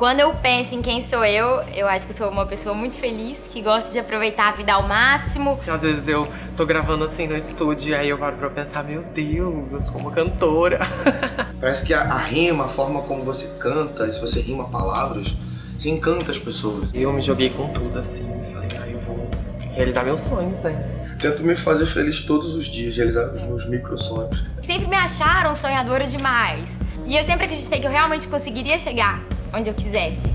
Quando eu penso em quem sou eu acho que eu sou uma pessoa muito feliz, que gosta de aproveitar a vida ao máximo. Às vezes eu tô gravando assim no estúdio e aí eu paro pra pensar, meu Deus, eu sou uma cantora. Parece que a rima, a forma como você canta, e se você rima palavras, você encanta as pessoas. E eu me joguei com tudo assim, falei, eu vou realizar meus sonhos, né? Tento me fazer feliz todos os dias, realizar os meus micro sonhos. Sempre me acharam sonhadora demais. E eu sempre acreditei que eu realmente conseguiria chegar onde eu quisesse.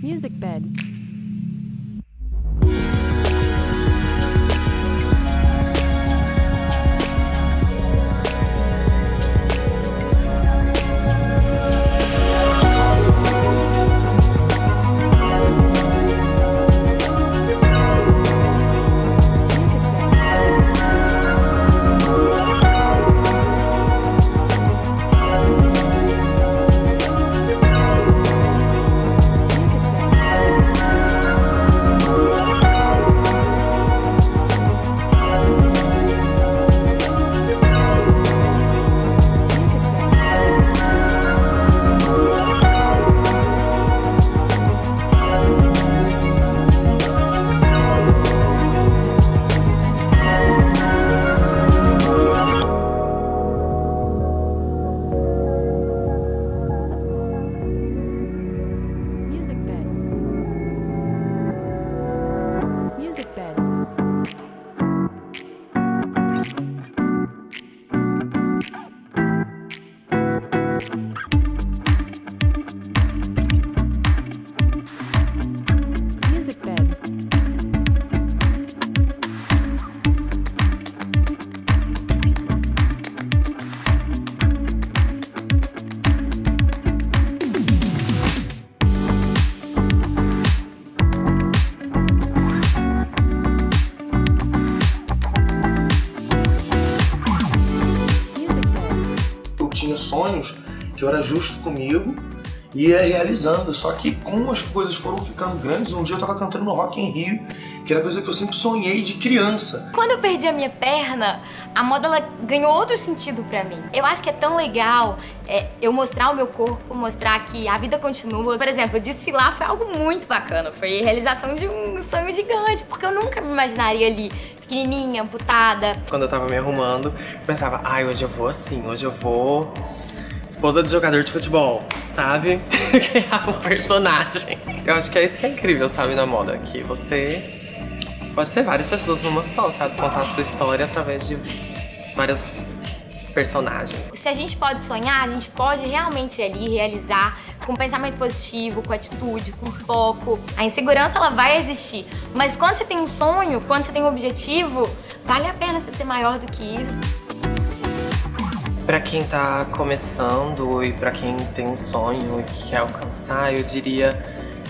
Music Bed. Tinha sonhos que eu era justo comigo e ia realizando, só que como as coisas foram ficando grandes, um dia eu tava cantando no Rock in Rio, que era coisa que eu sempre sonhei de criança. Quando eu perdi a minha perna, a moda ela ganhou outro sentido pra mim. Eu acho que é tão legal eu mostrar o meu corpo, mostrar que a vida continua. Por exemplo, desfilar foi algo muito bacana, foi a realização de um sonho gigante, porque eu nunca me imaginaria ali pequenininha, amputada. Quando eu tava me arrumando, eu pensava, hoje eu vou assim, hoje eu vou esposa de jogador de futebol, sabe? Criar um personagem. Eu acho que é isso que é incrível, sabe, na moda, que você pode ser várias pessoas numa só, sabe? Contar a sua história através de várias personagens. Se a gente pode sonhar, a gente pode realmente ali realizar com pensamento positivo, com atitude, com foco. A insegurança ela vai existir, mas quando você tem um sonho, quando você tem um objetivo, vale a pena você ser maior do que isso. Pra quem tá começando e pra quem tem um sonho e que quer alcançar, eu diria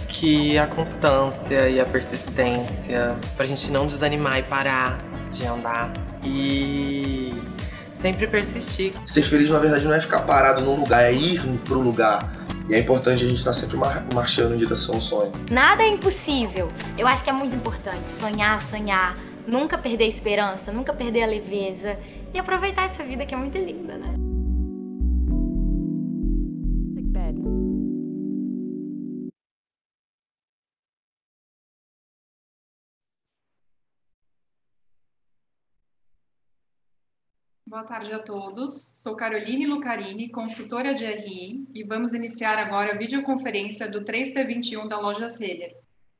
que a constância e a persistência, pra gente não desanimar e parar de andar e sempre persistir. Ser feliz, na verdade, não é ficar parado num lugar, é ir pro lugar. E é importante a gente estar sempre marchando em direção ao sonho. Nada é impossível. Eu acho que é muito importante sonhar, sonhar, nunca perder a esperança, nunca perder a leveza e aproveitar essa vida que é muito linda, né? Boa tarde a todos. Sou Caroline Lucarini, consultora de RI, e vamos iniciar agora a videoconferência do 3T21 da Lojas Renner.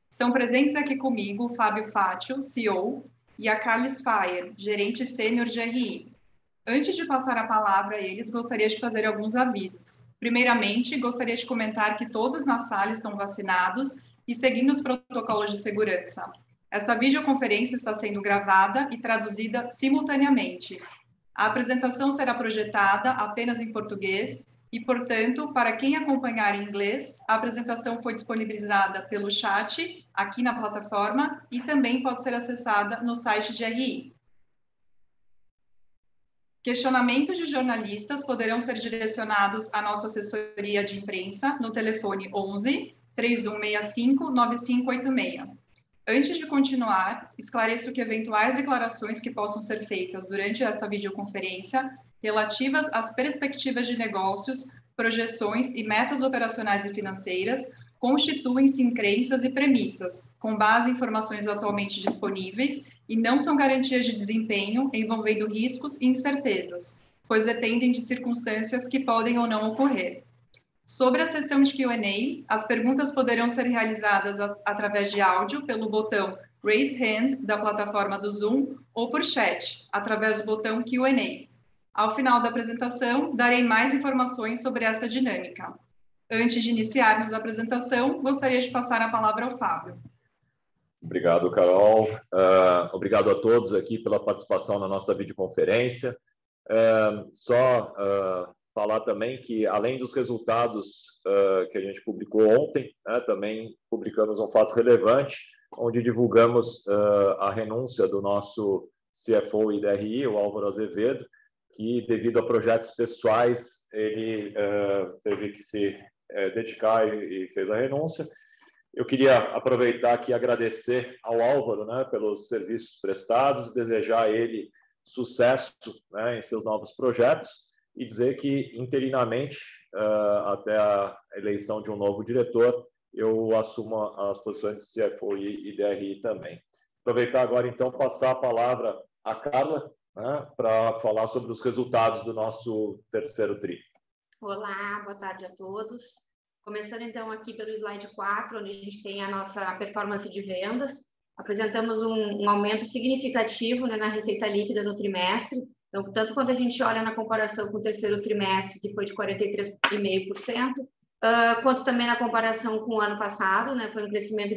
Estão presentes aqui comigo o Fábio Fátio, CEO, e a Carles Fayer, gerente sênior de RI. Antes de passar a palavra a eles, gostaria de fazer alguns avisos. Primeiramente, gostaria de comentar que todos na sala estão vacinados e seguindo os protocolos de segurança. Esta videoconferência está sendo gravada e traduzida simultaneamente. A apresentação será projetada apenas em português e, portanto, para quem acompanhar em inglês, a apresentação foi disponibilizada pelo chat aqui na plataforma e também pode ser acessada no site de RI. Questionamentos de jornalistas poderão ser direcionados à nossa assessoria de imprensa no telefone 11 3165 9586. Antes de continuar, esclareço que eventuais declarações que possam ser feitas durante esta videoconferência, relativas às perspectivas de negócios, projeções e metas operacionais e financeiras, constituem-se em crenças e premissas, com base em informações atualmente disponíveis e não são garantias de desempenho envolvendo riscos e incertezas, pois dependem de circunstâncias que podem ou não ocorrer. Sobre a sessão de Q&A, as perguntas poderão ser realizadas através de áudio pelo botão Raise Hand da plataforma do Zoom ou por chat, através do botão Q&A. Ao final da apresentação, darei mais informações sobre esta dinâmica. Antes de iniciarmos a apresentação, gostaria de passar a palavra ao Fábio. Obrigado, Carol. Obrigado a todos aqui pela participação na nossa videoconferência. Falar também que, além dos resultados que a gente publicou ontem, também publicamos um fato relevante, onde divulgamos a renúncia do nosso CFO e DRI, o Álvaro Azevedo, que, devido a projetos pessoais, ele teve que se dedicar e fez a renúncia. Eu queria aproveitar aqui e agradecer ao Álvaro, pelos serviços prestados, desejar a ele sucesso, em seus novos projetos, e dizer que, interinamente, até a eleição de um novo diretor, eu assumo as posições de CFO e DRI também. Aproveitar agora, então, passar a palavra à Carla, para falar sobre os resultados do nosso terceiro TRI. Olá, boa tarde a todos. Começando, então, aqui pelo slide 4, onde a gente tem a nossa performance de vendas. Apresentamos um aumento significativo, na receita líquida no trimestre. Então, tanto quando a gente olha na comparação com o terceiro trimestre, que foi de 43,5%, quanto também na comparação com o ano passado, foi um crescimento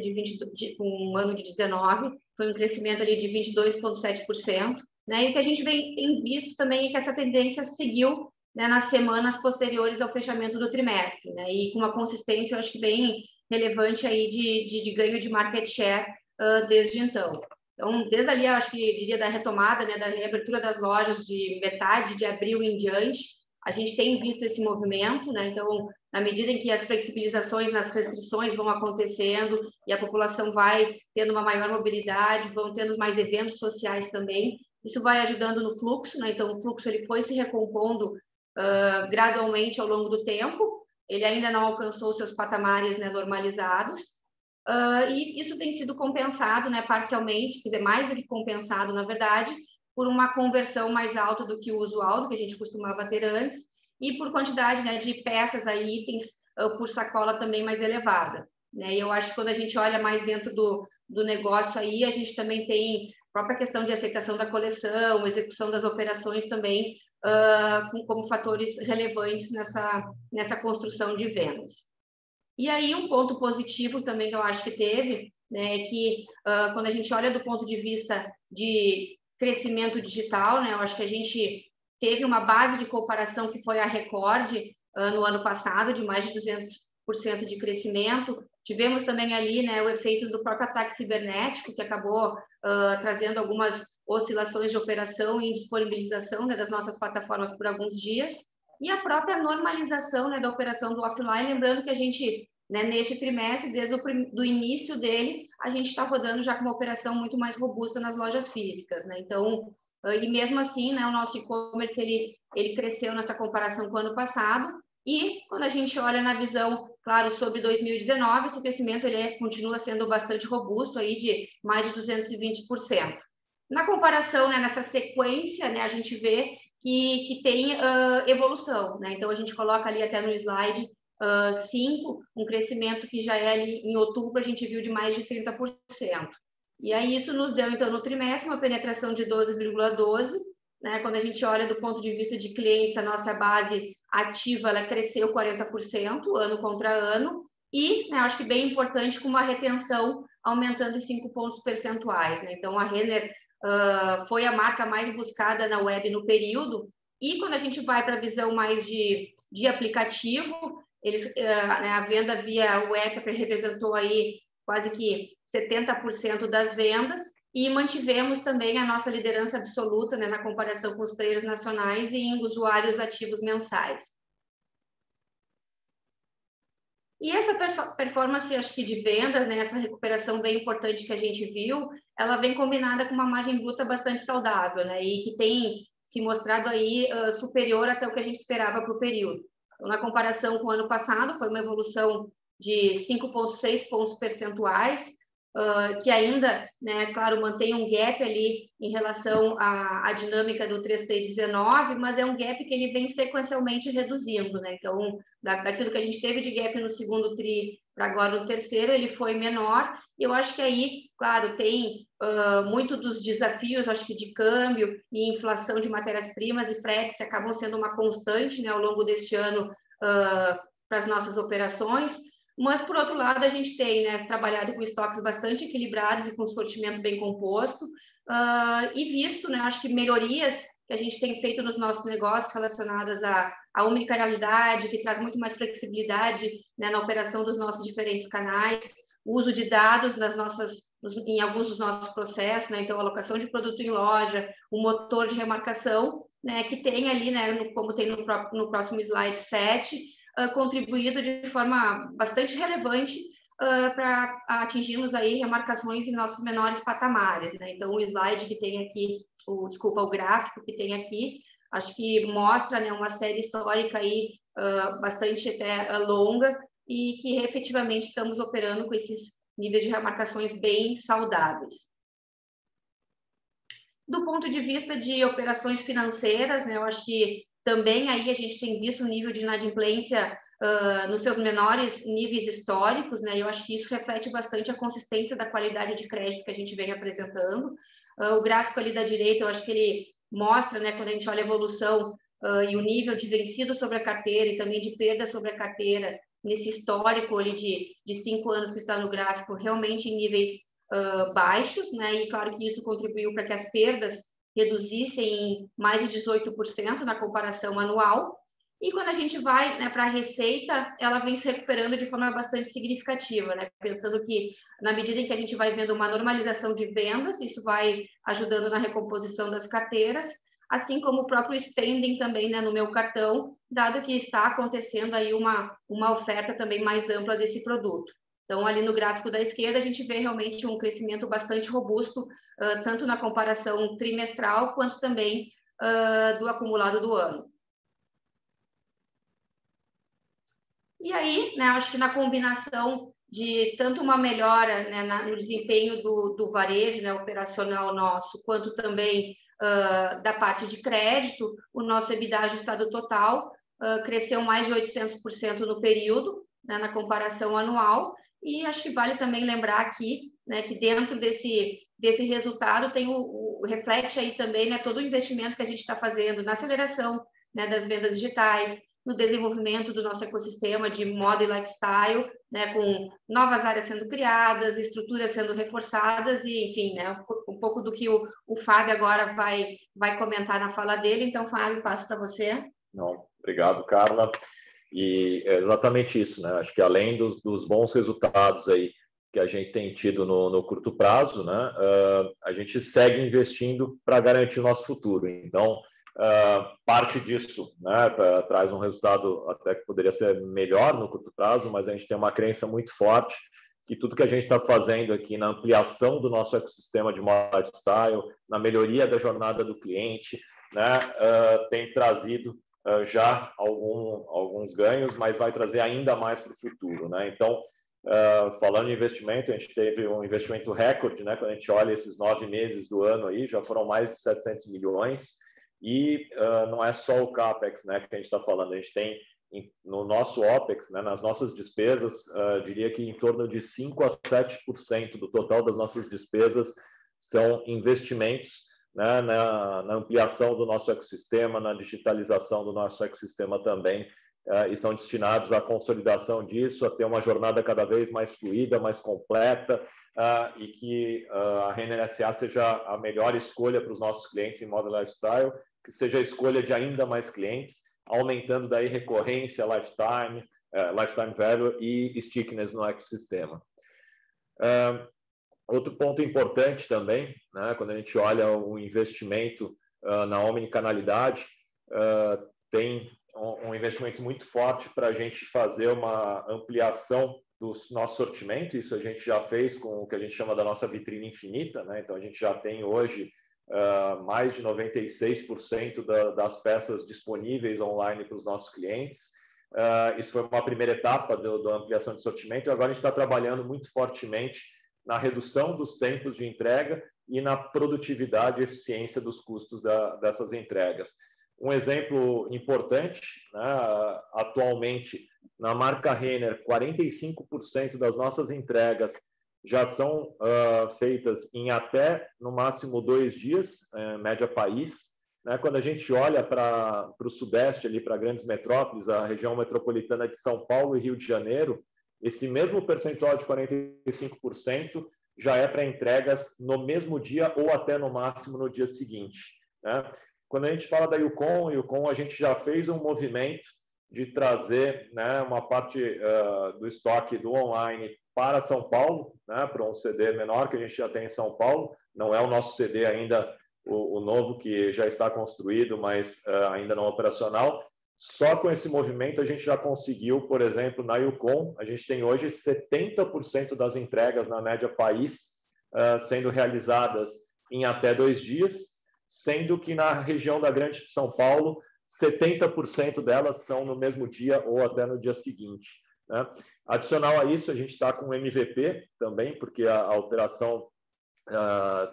com o ano de 19, foi um crescimento ali de 22,7%, E o que a gente tem visto também é que essa tendência seguiu, nas semanas posteriores ao fechamento do trimestre, e com uma consistência, eu acho que bem relevante aí de ganho de market share desde então. Então, desde ali, eu acho que diria da retomada, da reabertura das lojas de metade de abril em diante, a gente tem visto esse movimento, Então, na medida em que as flexibilizações nas restrições vão acontecendo e a população vai tendo uma maior mobilidade, vão tendo mais eventos sociais também, isso vai ajudando no fluxo, Então, o fluxo ele foi se recompondo gradualmente ao longo do tempo, ele ainda não alcançou seus patamares normalizados, e isso tem sido compensado, parcialmente, quer dizer, mais do que compensado, na verdade, por uma conversão mais alta do que o usual, do que a gente costumava ter antes, e por quantidade de peças, itens por sacola também mais elevada. E eu acho que quando a gente olha mais dentro do negócio aí, a gente também tem a própria questão de aceitação da coleção, execução das operações também, como fatores relevantes nessa construção de vendas. E aí, um ponto positivo também que eu acho que teve, é que quando a gente olha do ponto de vista de crescimento digital, eu acho que a gente teve uma base de comparação que foi a recorde no ano passado, de mais de 200% de crescimento. Tivemos também ali o efeito do próprio ataque cibernético, que acabou trazendo algumas oscilações de operação e disponibilização das nossas plataformas por alguns dias. e a própria normalização, né, da operação do offline, lembrando que a gente, né, neste trimestre, desde o início dele, a gente está rodando já com uma operação muito mais robusta nas lojas físicas, né? Então, e mesmo assim, né, o nosso e-commerce ele cresceu nessa comparação com o ano passado, e quando a gente olha na visão, claro, sobre 2019, esse crescimento continua sendo bastante robusto, aí de mais de 220%. Na comparação, né, nessa sequência, né, a gente vê que tem evolução, né? Então, a gente coloca ali até no slide 5, um crescimento que já é ali em outubro, a gente viu de mais de 30%. E aí isso nos deu, então, no trimestre, uma penetração de 12,12%, né? Quando a gente olha do ponto de vista de clientes, a nossa base ativa, ela cresceu 40%, ano contra ano, e, né, acho que bem importante, com uma retenção aumentando em 5 pontos percentuais, né? Então, a Renner foi a marca mais buscada na web no período, e quando a gente vai para a visão mais de aplicativo, né, a venda via web representou aí quase que 70% das vendas, e mantivemos também a nossa liderança absoluta, né, na comparação com os players nacionais e em usuários ativos mensais. E essa performance, acho que de vendas, né, essa recuperação bem importante que a gente viu, ela vem combinada com uma margem bruta bastante saudável, né, e que tem se mostrado aí superior até o que a gente esperava para o período. Então, na comparação com o ano passado, foi uma evolução de 5,6 pontos percentuais, que ainda, né, claro, mantém um gap ali em relação à dinâmica do 3T19, mas é um gap que ele vem sequencialmente reduzindo, né? Então, daquilo que a gente teve de gap no segundo TRI para agora no terceiro, ele foi menor. Eu acho que aí, claro, tem muito dos desafios, acho que de câmbio e inflação de matérias-primas e fretes que acabam sendo uma constante, né, ao longo deste ano para as nossas operações. Mas, por outro lado, a gente tem, né, trabalhado com estoques bastante equilibrados e com sortimento bem composto, e visto, né, acho que melhorias que a gente tem feito nos nossos negócios relacionadas à omnicanalidade, que traz muito mais flexibilidade, né, na operação dos nossos diferentes canais, o uso de dados em alguns dos nossos processos, né, então, alocação de produto em loja, o motor de remarcação, né, que tem ali, né, como tem no próximo slide 7, contribuído de forma bastante relevante para atingirmos aí remarcações em nossos menores patamares, né? Então, o slide que tem aqui, o gráfico que tem aqui, acho que mostra, né, uma série histórica aí bastante até longa e que efetivamente estamos operando com esses níveis de remarcações bem saudáveis. Do ponto de vista de operações financeiras, né, eu acho que também aí a gente tem visto um nível de inadimplência nos seus menores níveis históricos, né? Eu acho que isso reflete bastante a consistência da qualidade de crédito que a gente vem apresentando. O gráfico ali da direita, eu acho que ele mostra, né, quando a gente olha a evolução e o nível de vencido sobre a carteira e também de perda sobre a carteira, nesse histórico ali de 5 anos que está no gráfico, realmente em níveis baixos, né? E claro que isso contribuiu para que as perdas reduzissem em mais de 18% na comparação anual. E quando a gente vai, né, para a receita, ela vem se recuperando de forma bastante significativa, né? Pensando que, na medida em que a gente vai vendo uma normalização de vendas, isso vai ajudando na recomposição das carteiras, assim como o próprio spending também, né, no meu cartão, dado que está acontecendo aí uma oferta também mais ampla desse produto. Então, ali no gráfico da esquerda, a gente vê realmente um crescimento bastante robusto, tanto na comparação trimestral, quanto também do acumulado do ano. E aí, né, acho que na combinação de tanto uma melhora, né, no desempenho do varejo, né, operacional nosso, quanto também da parte de crédito, o nosso EBITDA ajustado total cresceu mais de 800% no período, né, na comparação anual. E acho que vale também lembrar aqui, né, que dentro desse resultado tem reflete aí também, né, todo o investimento que a gente está fazendo na aceleração, né, das vendas digitais, no desenvolvimento do nosso ecossistema de moda e lifestyle, né, com novas áreas sendo criadas, estruturas sendo reforçadas e, enfim, né, um pouco do que o Fábio agora vai comentar na fala dele. Então, Fábio, passo para você. Não, obrigado, Carla. E é exatamente isso, né? Acho que além dos bons resultados aí que a gente tem tido no curto prazo, né? A gente segue investindo para garantir o nosso futuro. Então, Parte disso, né, traz um resultado até que poderia ser melhor no curto prazo, mas a gente tem uma crença muito forte que tudo que a gente está fazendo aqui na ampliação do nosso ecossistema de moda lifestyle, na melhoria da jornada do cliente, né, tem trazido já alguns ganhos, mas vai trazer ainda mais para o futuro, né? Então, falando em investimento, a gente teve um investimento recorde, né? Quando a gente olha esses 9 meses do ano aí, já foram mais de 700 milhões e não é só o CAPEX, né, que a gente está falando, a gente tem no nosso OPEX, né, nas nossas despesas, diria que em torno de 5 a 7% do total das nossas despesas são investimentos, né, na ampliação do nosso ecossistema, na digitalização do nosso ecossistema também, e são destinados à consolidação disso, a ter uma jornada cada vez mais fluida, mais completa, e que a Renner S.A. seja a melhor escolha para os nossos clientes em moda lifestyle, que seja a escolha de ainda mais clientes, aumentando daí recorrência, lifetime value e stickiness no ecossistema. Outro ponto importante também, né, quando a gente olha o investimento na omnicanalidade, tem um investimento muito forte para a gente fazer uma ampliação do nosso sortimento. Isso a gente já fez com o que a gente chama da nossa vitrine infinita, né? Então a gente já tem hoje mais de 96% das peças disponíveis online para os nossos clientes. Isso foi uma primeira etapa da ampliação de sortimento, e agora a gente está trabalhando muito fortemente na redução dos tempos de entrega e na produtividade e eficiência dos custos dessas entregas. Um exemplo importante, né, atualmente, na marca Renner, 45% das nossas entregas já são feitas em até, no máximo, 2 dias, média país. Né? Quando a gente olha para o Sudeste, ali para grandes metrópoles, a região metropolitana de São Paulo e Rio de Janeiro, esse mesmo percentual de 45% já é para entregas no mesmo dia ou até, no máximo, no dia seguinte. Né? Quando a gente fala da Yukon, a gente já fez um movimento de trazer, né, uma parte do estoque do online para São Paulo, né, para um CD menor que a gente já tem em São Paulo. Não é o nosso CD ainda, o novo que já está construído, mas ainda não operacional. Só com esse movimento a gente já conseguiu, por exemplo, na Yukon, a gente tem hoje 70% das entregas na média país sendo realizadas em até 2 dias, sendo que na região da Grande São Paulo, 70% delas são no mesmo dia ou até no dia seguinte. Né? Adicional a isso, a gente está com MVP também, porque a operação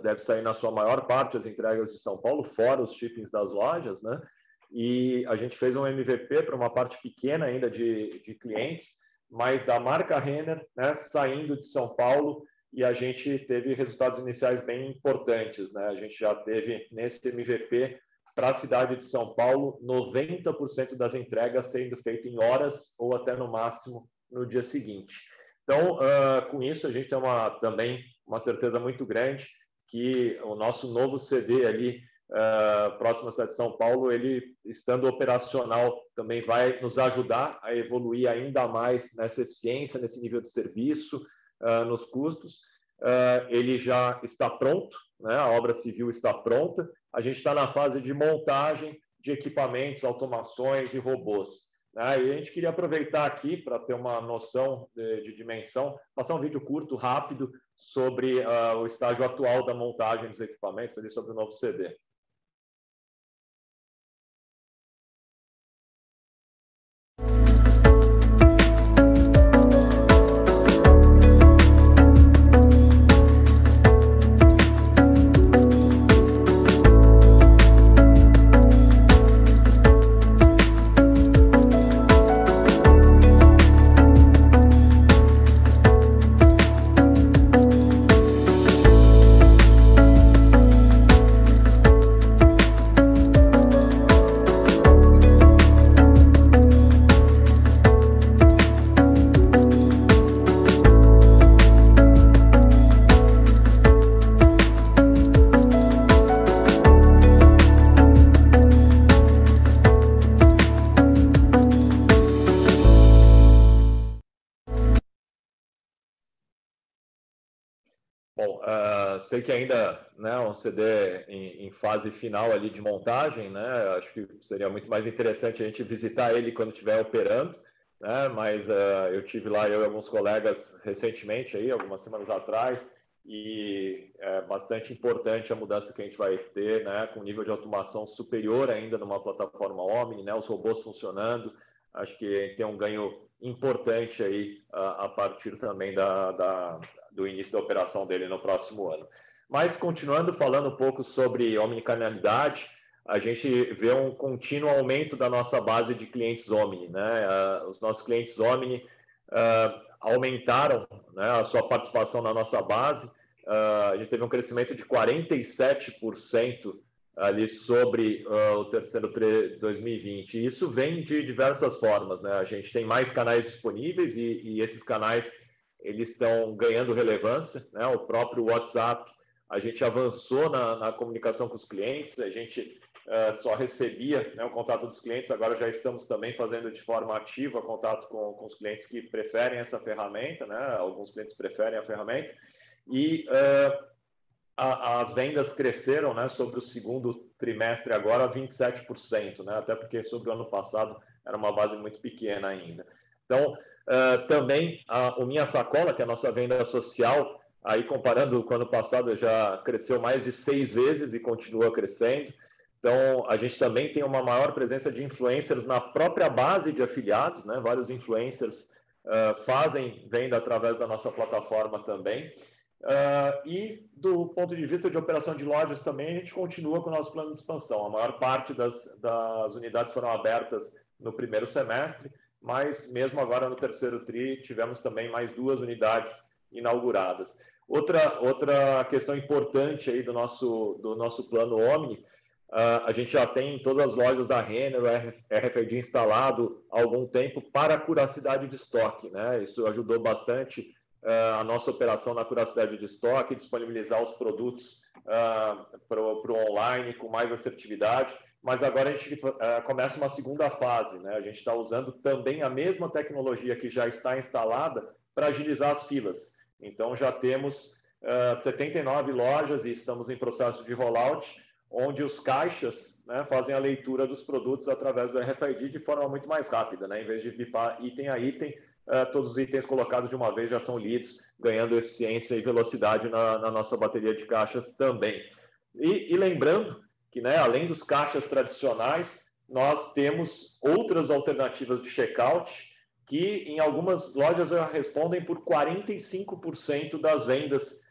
deve sair na sua maior parte as entregas de São Paulo, fora os shippings das lojas, né? E a gente fez um MVP para uma parte pequena ainda de clientes, mas da marca Renner, né, saindo de São Paulo, e a gente teve resultados iniciais bem importantes. Né? A gente já teve, nesse MVP, para a cidade de São Paulo, 90% das entregas sendo feitas em horas ou até, no máximo, no dia seguinte. Então, com isso, a gente tem também uma certeza muito grande que o nosso novo CD ali, próximo à cidade de São Paulo, ele, estando operacional, também vai nos ajudar a evoluir ainda mais nessa eficiência, nesse nível de serviço, nos custos. Ele já está pronto, né? A obra civil está pronta, a gente está na fase de montagem de equipamentos, automações e robôs. Né? E a gente queria aproveitar aqui para ter uma noção de dimensão, passar um vídeo curto, rápido, sobre o estágio atual da montagem dos equipamentos, ali sobre o novo CD. Bom, sei que ainda, né, um CD em fase final ali de montagem, né? Acho que seria muito mais interessante a gente visitar ele quando estiver operando, né? Mas eu tive lá, eu e alguns colegas recentemente, aí, algumas semanas atrás, e é bastante importante a mudança que a gente vai ter, né? Com um nível de automação superior ainda numa plataforma Omni, né? Os robôs funcionando. Acho que tem um ganho importante aí a partir também do início da operação dele no próximo ano. Mas, continuando falando um pouco sobre omnicanalidade, a gente vê um contínuo aumento da nossa base de clientes Omni, né? Os nossos clientes Omni aumentaram, né, a sua participação na nossa base. A gente teve um crescimento de 47% ali sobre o terceiro TRI 2020. E isso vem de diversas formas, né? A gente tem mais canais disponíveis e esses canais eles estão ganhando relevância, né? O próprio WhatsApp, a gente avançou na comunicação com os clientes, a gente só recebia, né, o contato dos clientes, agora já estamos também fazendo de forma ativa contato com os clientes que preferem essa ferramenta, né? Alguns clientes preferem a ferramenta, e as vendas cresceram, né, sobre o segundo trimestre agora 27%, né? Até porque sobre o ano passado era uma base muito pequena ainda. Então, também o Minha Sacola, que é a nossa venda social, aí comparando com o ano passado, já cresceu mais de 6 vezes e continua crescendo. Então, a gente também tem uma maior presença de influencers na própria base de afiliados, né? Vários influencers fazem venda através da nossa plataforma também. E do ponto de vista de operação de lojas também, a gente continua com o nosso plano de expansão. A maior parte das unidades foram abertas no primeiro semestre, mas mesmo agora no terceiro TRI tivemos também mais 2 unidades inauguradas. Outra questão importante aí do nosso plano Omni, a gente já tem em todas as lojas da Renner o RFID instalado há algum tempo para a curacidade de estoque, né? Isso ajudou bastante a nossa operação na curacidade de estoque, disponibilizar os produtos para o online com mais assertividade, mas agora a gente começa uma segunda fase, né? A gente está usando também a mesma tecnologia que já está instalada para agilizar as filas. Então já temos 79 lojas e estamos em processo de rollout, onde os caixas, né, fazem a leitura dos produtos através do RFID de forma muito mais rápida, né? Em vez de bipar item a item, todos os itens colocados de uma vez já são lidos, ganhando eficiência e velocidade na nossa bateria de caixas também. E lembrando que, né, além dos caixas tradicionais, nós temos outras alternativas de checkout que em algumas lojas já respondem por 45% das vendas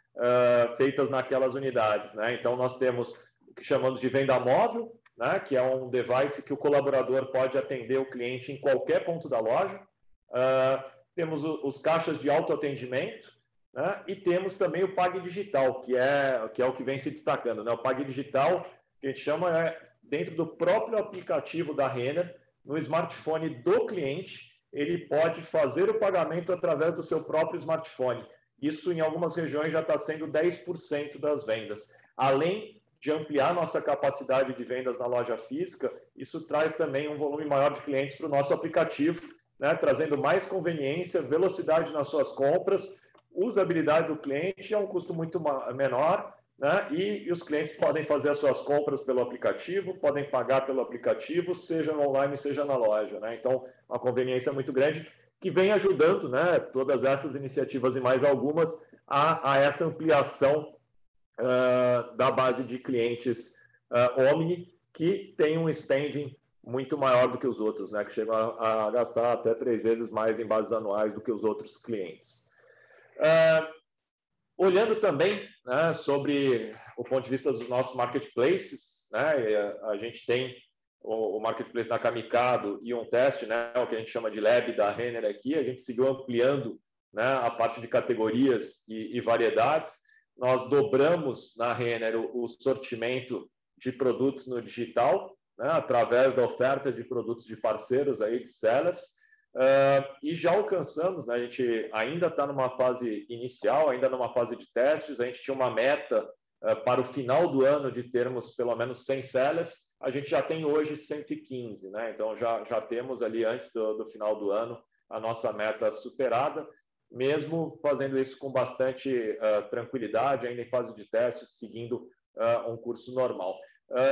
feitas naquelas unidades, né? Então nós temos o que chamamos de venda móvel, né, que é um device que o colaborador pode atender o cliente em qualquer ponto da loja. Temos os caixas de autoatendimento, né, e temos também o Pague Digital, que é o que vem se destacando, né? O Pague Digital, que a gente chama dentro do próprio aplicativo da Renner, no smartphone do cliente, ele pode fazer o pagamento através do seu próprio smartphone. Isso, em algumas regiões, já está sendo 10% das vendas. Além de ampliar nossa capacidade de vendas na loja física, isso traz também um volume maior de clientes para o nosso aplicativo, né, trazendo mais conveniência, velocidade nas suas compras, usabilidade do cliente a um custo muito menor, né, e os clientes podem fazer as suas compras pelo aplicativo, podem pagar pelo aplicativo, seja no online, seja na loja, né? Então, uma conveniência muito grande que vem ajudando, né, todas essas iniciativas e mais algumas a essa ampliação da base de clientes Omni, que tem um spending muito maior do que os outros, né, que chegam a gastar até 3 vezes mais em bases anuais do que os outros clientes. Olhando também, né, sobre o ponto de vista dos nossos marketplaces, né, a gente tem o marketplace da Camicado e um teste, né, o que a gente chama de lab da Renner aqui, a gente seguiu ampliando, né, a parte de categorias e variedades. Nós dobramos na Renner o sortimento de produtos no digital, né, através da oferta de produtos de parceiros, aí, de sellers, e já alcançamos, né, a gente ainda está numa fase inicial, ainda numa fase de testes, a gente tinha uma meta para o final do ano de termos pelo menos 100 sellers, a gente já tem hoje 115, né? Então já temos ali antes do final do ano a nossa meta superada, mesmo fazendo isso com bastante tranquilidade, ainda em fase de testes, seguindo um curso normal.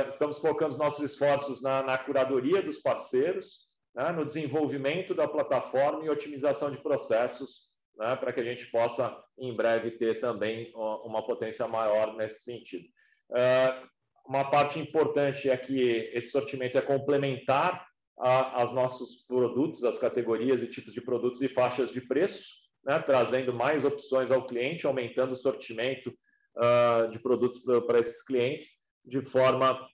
Estamos focando os nossos esforços na curadoria dos parceiros, né, no desenvolvimento da plataforma e otimização de processos, né, para que a gente possa, em breve, ter também uma potência maior nesse sentido. Uma parte importante é que esse sortimento é complementar aos nossos produtos, as categorias e tipos de produtos e faixas de preço, né, trazendo mais opções ao cliente, aumentando o sortimento de produtos para esses clientes de forma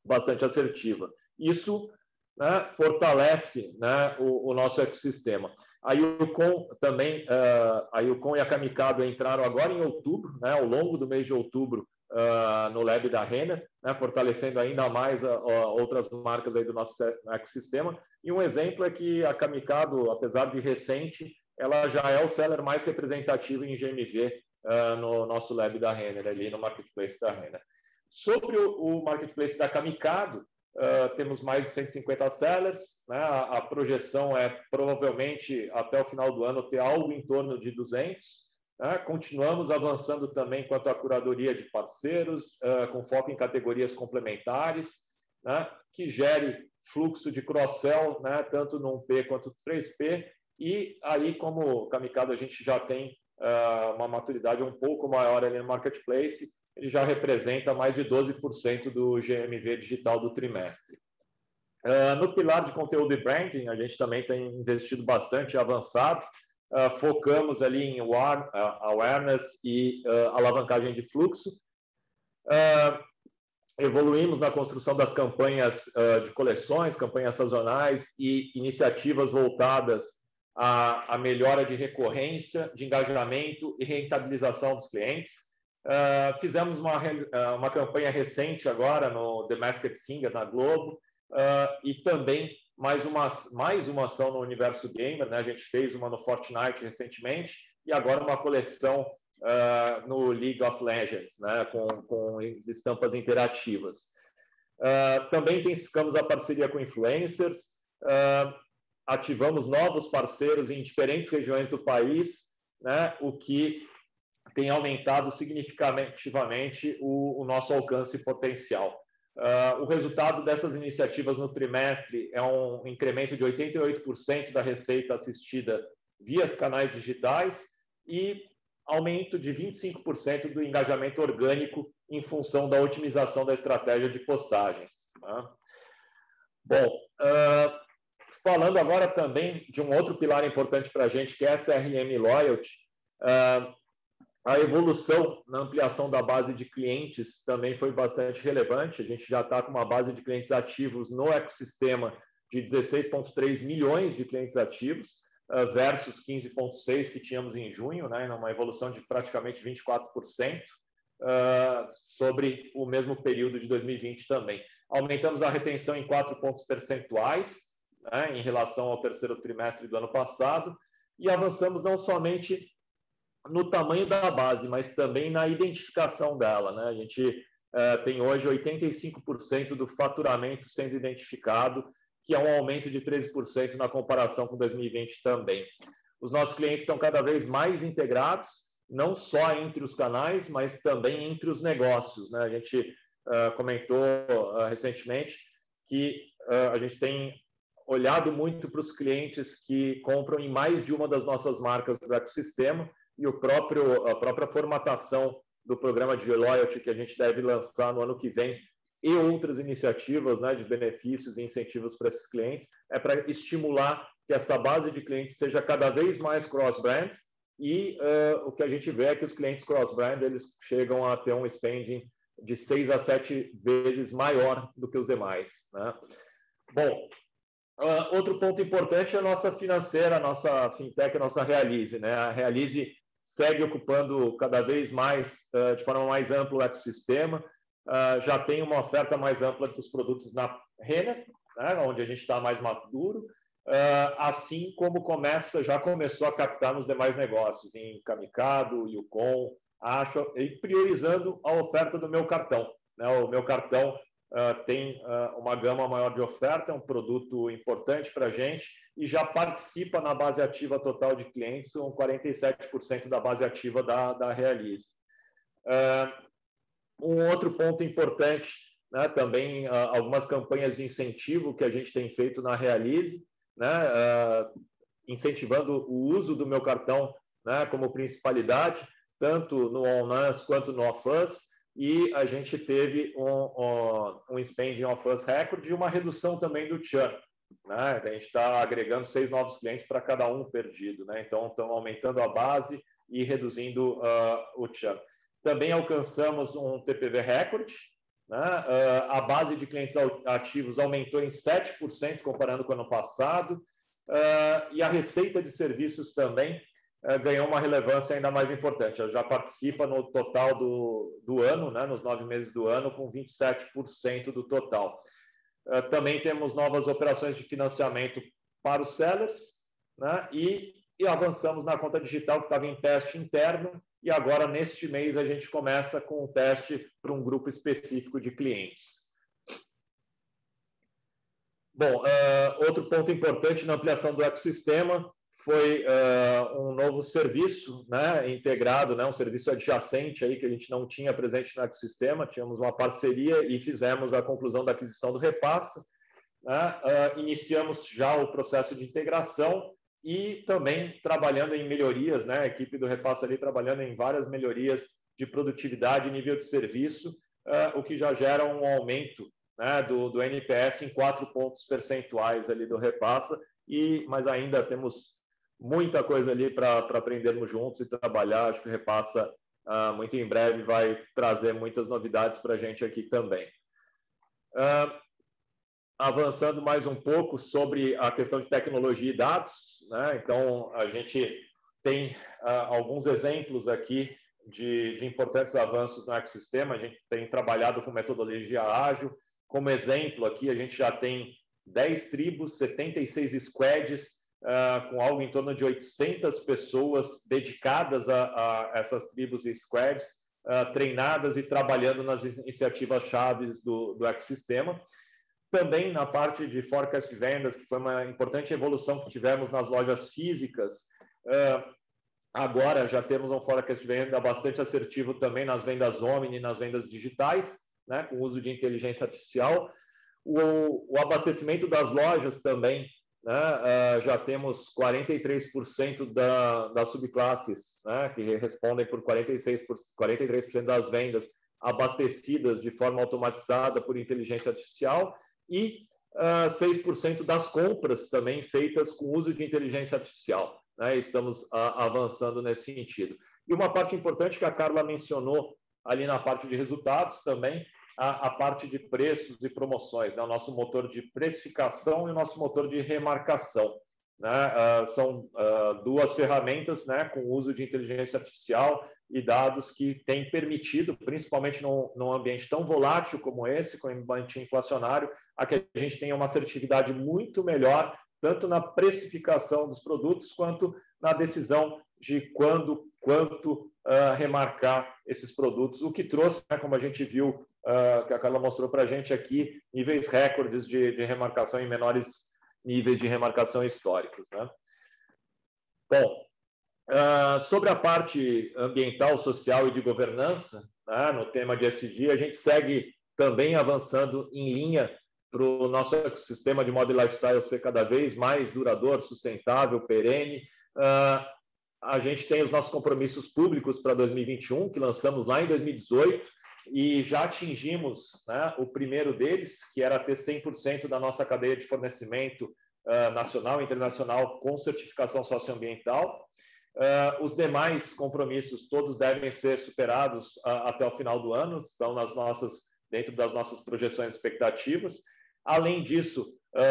bastante assertiva. Isso, né, fortalece, né, o nosso ecossistema. A Yukon também, a Yukon e a Camicado entraram agora em outubro, né, ao longo do mês de outubro, no Lab da Renner, né, fortalecendo ainda mais outras marcas aí do nosso ecossistema. E um exemplo é que a Camicado, apesar de recente, ela já é o seller mais representativo em GMV no nosso Lab da Renner, ali no Marketplace da Renner. Sobre o Marketplace da Camicado, temos mais de 150 sellers, né? A projeção é provavelmente até o final do ano ter algo em torno de 200. Né? Continuamos avançando também quanto à curadoria de parceiros, com foco em categorias complementares, né? Que gere fluxo de cross-sell, né? Tanto no 1P quanto no 3P. E aí, como Camicado, a gente já tem uma maturidade um pouco maior ali no Marketplace, ele já representa mais de 12% do GMV digital do trimestre. No pilar de conteúdo e branding, a gente também tem investido bastante e avançado. Focamos ali em awareness e alavancagem de fluxo. Evoluímos na construção das campanhas de coleções, campanhas sazonais e iniciativas voltadas à melhora de recorrência, de engajamento e rentabilização dos clientes. Fizemos uma campanha recente agora no The Masked Singer na Globo e também mais uma ação no universo gamer, né? A gente fez uma no Fortnite recentemente e agora uma coleção no League of Legends, né? com estampas interativas. Também intensificamos a parceria com influencers, ativamos novos parceiros em diferentes regiões do país, né? O que tem aumentado significativamente o nosso alcance potencial. O resultado dessas iniciativas no trimestre é um incremento de 88% da receita assistida via canais digitais e aumento de 25% do engajamento orgânico em função da otimização da estratégia de postagens. Bom, falando agora também de um outro pilar importante para a gente, que é a CRM Loyalty, a evolução na ampliação da base de clientes também foi bastante relevante. A gente já está com uma base de clientes ativos no ecossistema de 16,3 milhões de clientes ativos, versus 15,6 que tínhamos em junho, né, uma evolução de praticamente 24% sobre o mesmo período de 2020 também. Aumentamos a retenção em 4 pontos percentuais, né, em relação ao terceiro trimestre do ano passado, e avançamos não somente no tamanho da base, mas também na identificação dela, né? A gente tem hoje 85% do faturamento sendo identificado, que é um aumento de 13% na comparação com 2020 também. Os nossos clientes estão cada vez mais integrados, não só entre os canais, mas também entre os negócios, né? A gente comentou recentemente que a gente tem olhado muito para os clientes que compram em mais de uma das nossas marcas do ecossistema, e a própria formatação do programa de loyalty que a gente deve lançar no ano que vem e outras iniciativas, né, de benefícios e incentivos para esses clientes, é para estimular que essa base de clientes seja cada vez mais cross-brand e o que a gente vê é que os clientes cross-brand eles chegam a ter um spending de 6 a 7 vezes maior do que os demais, né? Bom, outro ponto importante é a nossa financeira, a nossa fintech, a nossa Realize, né? A Realize segue ocupando cada vez mais, de forma mais ampla, o ecossistema. Já tem uma oferta mais ampla dos produtos na Renner, né, onde a gente está mais maduro, assim como já começou a captar nos demais negócios, em Camicado, Yukon, Acho, e priorizando a oferta do meu cartão, né? O meu cartão tem uma gama maior de oferta, é um produto importante para a gente, e já participa na base ativa total de clientes, com 47% da base ativa da Realize. Um outro ponto importante, né, também algumas campanhas de incentivo que a gente tem feito na Realize, né, incentivando o uso do meu cartão, né, como principalidade, tanto no On-Us quanto no Off-Us, e a gente teve um spending Off-Us recorde e uma redução também do churn. Né? A gente está agregando 6 novos clientes para cada um perdido. Né? Então, estamos aumentando a base e reduzindo o churn. Também alcançamos um TPV recorde. Né? A base de clientes ativos aumentou em 7% comparando com o ano passado. E a receita de serviços também ganhou uma relevância ainda mais importante. Ela já participa no total do ano, né, nos 9 meses do ano, com 27% do total. Também temos novas operações de financiamento para os sellers, né, e avançamos na conta digital, que estava em teste interno, e agora, neste mês, a gente começa com o teste para um grupo específico de clientes. Bom, outro ponto importante na ampliação do ecossistema foi um novo serviço, né, integrado, né, um serviço adjacente aí que a gente não tinha presente no ecossistema. Tínhamos uma parceria e fizemos a conclusão da aquisição do Repassa. Né, iniciamos já o processo de integração e também trabalhando em melhorias, né, a equipe do Repassa ali trabalhando em várias melhorias de produtividade e nível de serviço, o que já gera um aumento, né, do NPS em 4 pontos percentuais ali do Repassa, mas ainda temos muita coisa ali para aprendermos juntos e trabalhar. Acho que o Repassa, muito em breve, vai trazer muitas novidades para a gente aqui também. Avançando mais um pouco sobre a questão de tecnologia e dados, né? Então, a gente tem alguns exemplos aqui de importantes avanços no ecossistema. A gente tem trabalhado com metodologia ágil. Como exemplo, aqui a gente já tem 10 tribos, 76 squads, com algo em torno de 800 pessoas dedicadas a essas tribos e squads, treinadas e trabalhando nas iniciativas chaves do ecossistema. Também na parte de forecast de vendas, que foi uma importante evolução que tivemos nas lojas físicas, agora já temos um forecast de venda bastante assertivo também nas vendas omni e nas vendas digitais, né, com o uso de inteligência artificial. O abastecimento das lojas também, né, já temos 43% das subclasses, né, que respondem por 43% das vendas abastecidas de forma automatizada por inteligência artificial e 6% das compras também feitas com uso de inteligência artificial. Né, estamos avançando nesse sentido. E uma parte importante que a Carla mencionou ali na parte de resultados também, a parte de preços e promoções, né? O nosso motor de precificação e o nosso motor de remarcação. Né? São duas ferramentas, né, com o uso de inteligência artificial e dados que têm permitido, principalmente num ambiente tão volátil como esse, com o ambiente inflacionário, a que a gente tenha uma assertividade muito melhor, tanto na precificação dos produtos, quanto na decisão de quanto remarcar esses produtos, o que trouxe, né, como a gente viu, que a Carla mostrou para a gente aqui, níveis recordes de remarcação em menores níveis de remarcação históricos. Né? Bom, sobre a parte ambiental, social e de governança, né, no tema de ESG, a gente segue também avançando em linha para o nosso ecossistema de moda e lifestyle ser cada vez mais duradouro, sustentável, perene. A gente tem os nossos compromissos públicos para 2021, que lançamos lá em 2018, e já atingimos, né, o primeiro deles, que era ter 100% da nossa cadeia de fornecimento nacional e internacional com certificação socioambiental. Os demais compromissos todos devem ser superados até o final do ano, estão dentro das nossas projeções e expectativas. Além disso,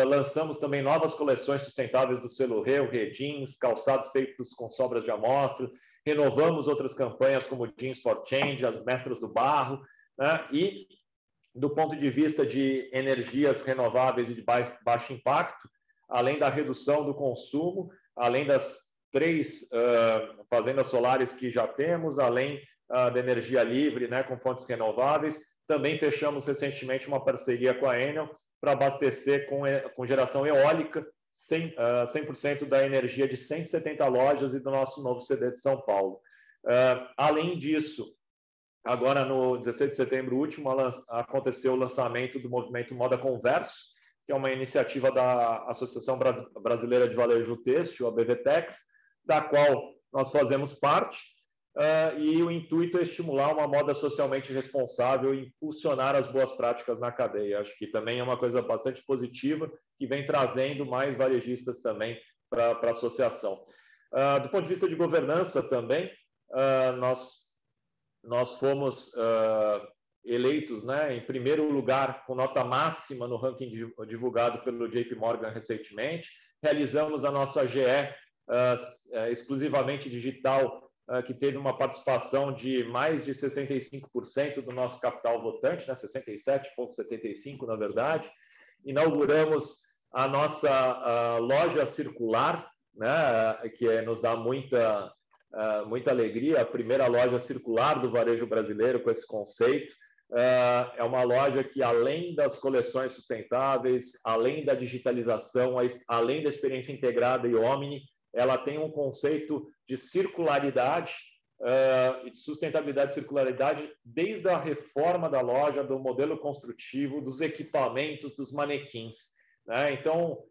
lançamos também novas coleções sustentáveis do selo Jeans, calçados feitos com sobras de amostra, renovamos outras campanhas como Jeans for Change, as Mestras do Barro, né? E do ponto de vista de energias renováveis e de baixo impacto, além da redução do consumo, além das 3 fazendas solares que já temos, além da energia livre, né, com fontes renováveis, também fechamos recentemente uma parceria com a Enel para abastecer com geração eólica 100% da energia de 170 lojas e do nosso novo CD de São Paulo. Além disso, agora no 16 de setembro último, aconteceu o lançamento do movimento Moda Converso, que é uma iniciativa da Associação Brasileira de Varejo Têxtil, a BVTEX, da qual nós fazemos parte, e o intuito é estimular uma moda socialmente responsável e impulsionar as boas práticas na cadeia. Acho que também é uma coisa bastante positiva, que vem trazendo mais varejistas também para a associação. Do ponto de vista de governança também, nós fomos eleitos, né, em primeiro lugar, com nota máxima no ranking divulgado pelo JP Morgan recentemente. Realizamos a nossa GE exclusivamente digital, que teve uma participação de mais de 65% do nosso capital votante, né, 67,75% na verdade. Inauguramos a nossa loja circular, né, que nos dá muita alegria, a primeira loja circular do varejo brasileiro com esse conceito. É uma loja que, além das coleções sustentáveis, além da digitalização, além da experiência integrada e omni, ela tem um conceito de circularidade e de sustentabilidade e circularidade desde a reforma da loja, do modelo construtivo, dos equipamentos, dos manequins, né? Então,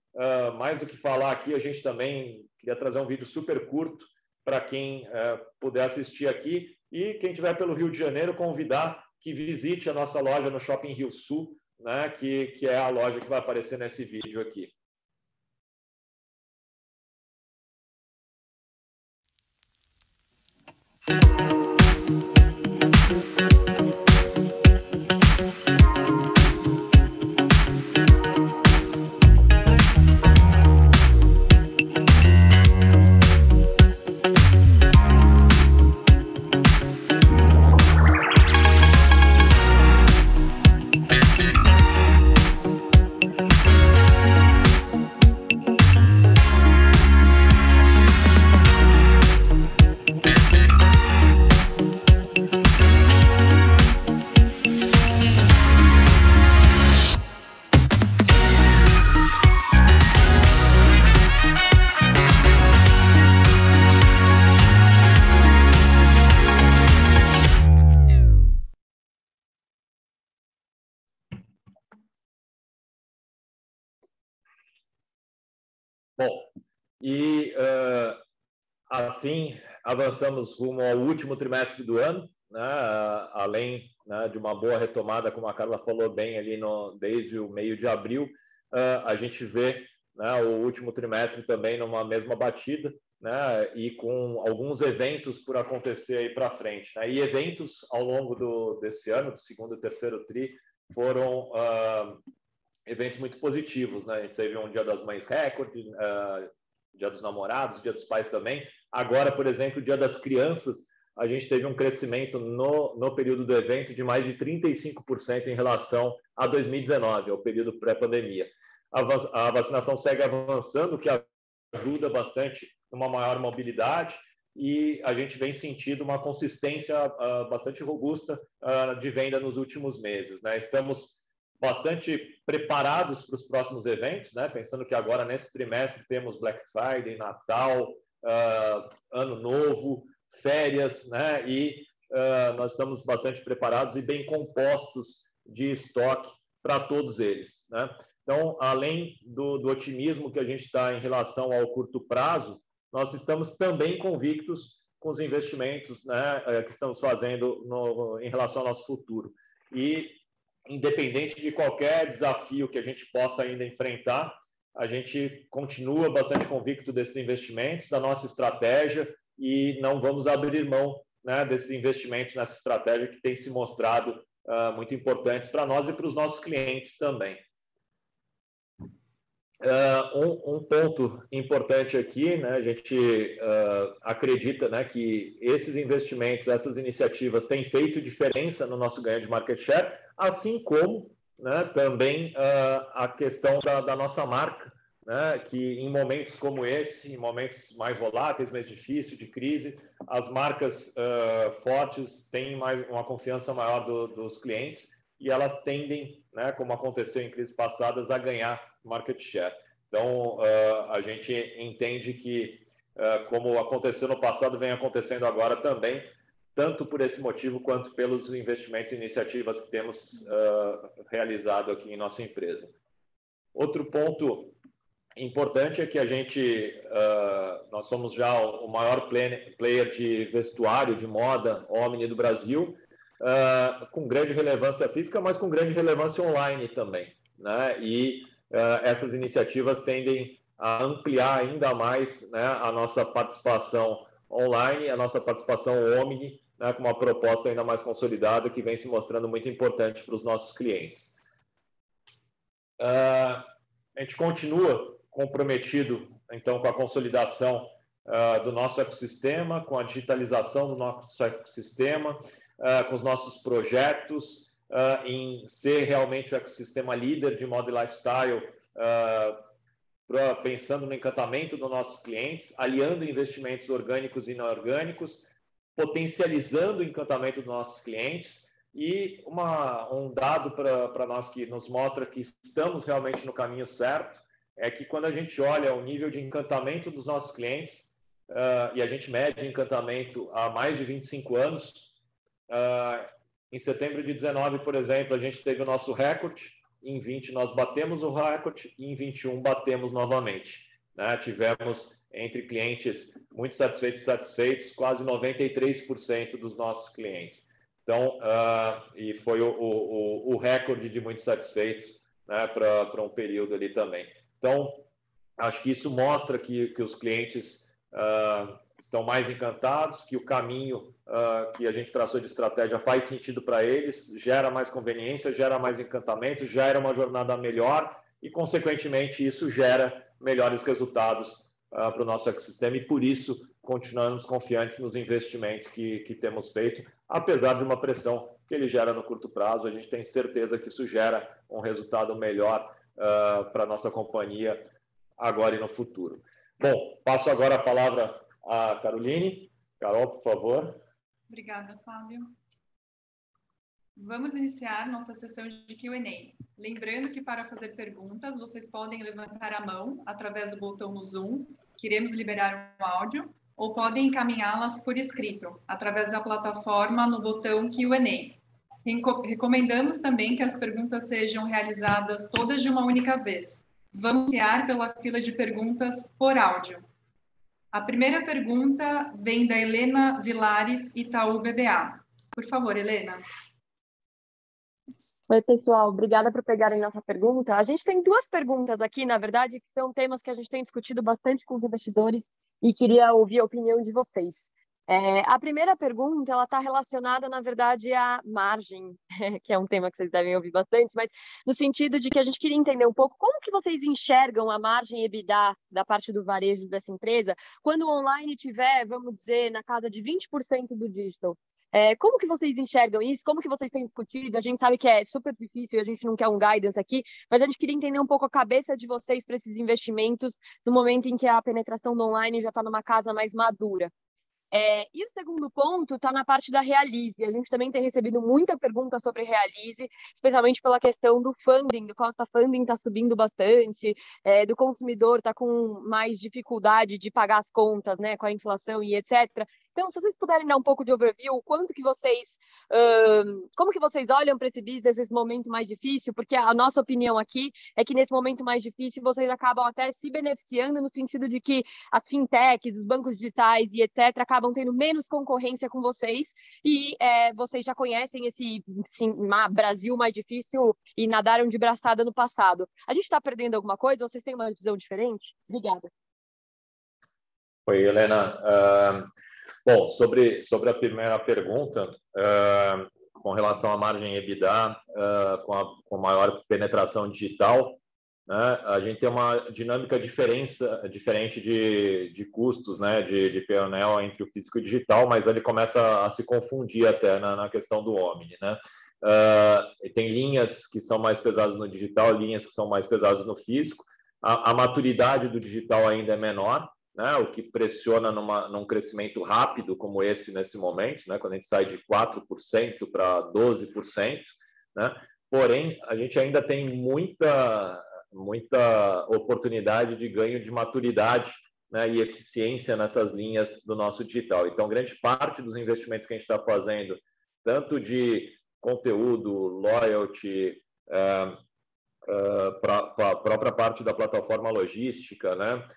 mais do que falar aqui, a gente também queria trazer um vídeo super curto para quem puder assistir aqui, e quem estiver pelo Rio de Janeiro, convidar que visite a nossa loja no Shopping Rio Sul, né, que é a loja que vai aparecer nesse vídeo aqui. Bom, e assim avançamos rumo ao último trimestre do ano, né? Além, né, de uma boa retomada, como a Carla falou bem ali desde o meio de abril, a gente vê, né, o último trimestre também numa mesma batida, né, e com alguns eventos por acontecer aí para frente, né? E eventos ao longo desse ano, do segundo e terceiro tri, foram eventos muito positivos, né? A gente teve um Dia das Mães recorde, Dia dos Namorados, Dia dos Pais também. Agora, por exemplo, o Dia das Crianças, a gente teve um crescimento no período do evento de mais de 35% em relação a 2019, ao período pré-pandemia. A vacinação segue avançando, o que ajuda bastante numa maior mobilidade, e a gente vem sentindo uma consistência bastante robusta de venda nos últimos meses, né? Estamos bastante preparados para os próximos eventos, né? Pensando que agora, nesse trimestre, temos Black Friday, Natal, Ano Novo, férias, né? E nós estamos bastante preparados e bem compostos de estoque para todos eles, né? Então, além do otimismo que a gente está em relação ao curto prazo, nós estamos também convictos com os investimentos, né, que estamos fazendo em relação ao nosso futuro. E, independente de qualquer desafio que a gente possa ainda enfrentar, a gente continua bastante convicto desses investimentos, da nossa estratégia, e não vamos abrir mão, né, desses investimentos nessa estratégia que tem se mostrado muito importantes para nós e para os nossos clientes também. Um ponto importante aqui, né, a gente acredita, né, que esses investimentos, essas iniciativas têm feito diferença no nosso ganho de market share, assim como, né, também a questão da nossa marca, né, que em momentos como esse, em momentos mais voláteis, mais difíceis, de crise, as marcas fortes têm uma confiança maior dos clientes, e elas tendem, né, como aconteceu em crises passadas, a ganhar market share. Então, a gente entende que, como aconteceu no passado, vem acontecendo agora também, tanto por esse motivo quanto pelos investimentos e iniciativas que temos realizado aqui em nossa empresa. Outro ponto importante é que nós somos já o maior player de vestuário, de moda, Omni do Brasil, com grande relevância física, mas com grande relevância online também, né? E essas iniciativas tendem a ampliar ainda mais, né, a nossa participação online, a nossa participação Omni, né, com uma proposta ainda mais consolidada que vem se mostrando muito importante para os nossos clientes. A gente continua comprometido, então, com a consolidação do nosso ecossistema, com a digitalização do nosso ecossistema, com os nossos projetos, em ser realmente o ecossistema líder de moda e lifestyle, pensando no encantamento dos nossos clientes, aliando investimentos orgânicos e não orgânicos, potencializando o encantamento dos nossos clientes. E um dado para nós que nos mostra que estamos realmente no caminho certo é que quando a gente olha o nível de encantamento dos nossos clientes, e a gente mede encantamento há mais de 25 anos, em setembro de 19, por exemplo, a gente teve o nosso recorde, em 20 nós batemos o recorde e em 21 batemos novamente, né? Tivemos entre clientes muito satisfeitos, quase 93% dos nossos clientes. Então, e foi o recorde de muito satisfeitos, né, para um período ali também. Então, acho que isso mostra que os clientes estão mais encantados, que o caminho que a gente traçou de estratégia faz sentido para eles, gera mais conveniência, gera mais encantamento, gera uma jornada melhor e, consequentemente, isso gera melhores resultados para o nosso ecossistema e, por isso, continuamos confiantes nos investimentos que temos feito, apesar de uma pressão que ele gera no curto prazo. A gente tem certeza que isso gera um resultado melhor para a nossa companhia agora e no futuro. Bom, passo agora a palavra à Caroline. Carol, por favor. Obrigada, Fábio. Vamos iniciar nossa sessão de Q&A. Lembrando que para fazer perguntas, vocês podem levantar a mão através do botão no Zoom, que iremos liberar um áudio, ou podem encaminhá-las por escrito, através da plataforma no botão Q&A. Recomendamos também que as perguntas sejam realizadas todas de uma única vez. Vamos iniciar pela fila de perguntas por áudio. A primeira pergunta vem da Helena Vilares, Itaú BBA. Por favor, Helena. Oi, pessoal. Obrigada por pegarem nossa pergunta. A gente tem duas perguntas aqui, na verdade, que são temas que a gente tem discutido bastante com os investidores e queria ouvir a opinião de vocês. A primeira pergunta, ela está relacionada, na verdade, à margem, que é um tema que vocês devem ouvir bastante, mas no sentido de que a gente queria entender um pouco como que vocês enxergam a margem EBITDA da parte do varejo dessa empresa quando o online tiver, vamos dizer, na casa de 20% do digital. Como que vocês enxergam isso? Como que vocês têm discutido? A gente sabe que é super difícil e a gente não quer um guidance aqui, mas a gente queria entender um pouco a cabeça de vocês para esses investimentos no momento em que a penetração do online já está numa casa mais madura. E o segundo ponto está na parte da Realize. A gente também tem recebido muita pergunta sobre Realize, especialmente pela questão do funding, do cost of funding está subindo bastante, do consumidor está com mais dificuldade de pagar as contas, né, com a inflação e etc. Então, se vocês puderem dar um pouco de overview, como que vocês olham para esse business nesse momento mais difícil? Porque a nossa opinião aqui é que nesse momento mais difícil vocês acabam até se beneficiando no sentido de que as fintechs, os bancos digitais e etc. acabam tendo menos concorrência com vocês e vocês já conhecem esse Brasil mais difícil e nadaram de braçada no passado. A gente está perdendo alguma coisa? Vocês têm uma visão diferente? Obrigada. Oi, Helena. Bom, sobre a primeira pergunta, com relação à margem EBITDA, com maior penetração digital, né, a gente tem uma dinâmica diferente de custos, né, de P&L entre o físico e o digital, mas ele começa a se confundir até na questão do Omni, né? Tem linhas que são mais pesadas no digital, linhas que são mais pesadas no físico. A maturidade do digital ainda é menor, né, o que pressiona num crescimento rápido como esse nesse momento, né, quando a gente sai de 4% para 12%, né, porém a gente ainda tem muita oportunidade de ganho de maturidade, né, e eficiência nessas linhas do nosso digital. Então, grande parte dos investimentos que a gente está fazendo, tanto de conteúdo, loyalty, para a própria parte da plataforma logística, né,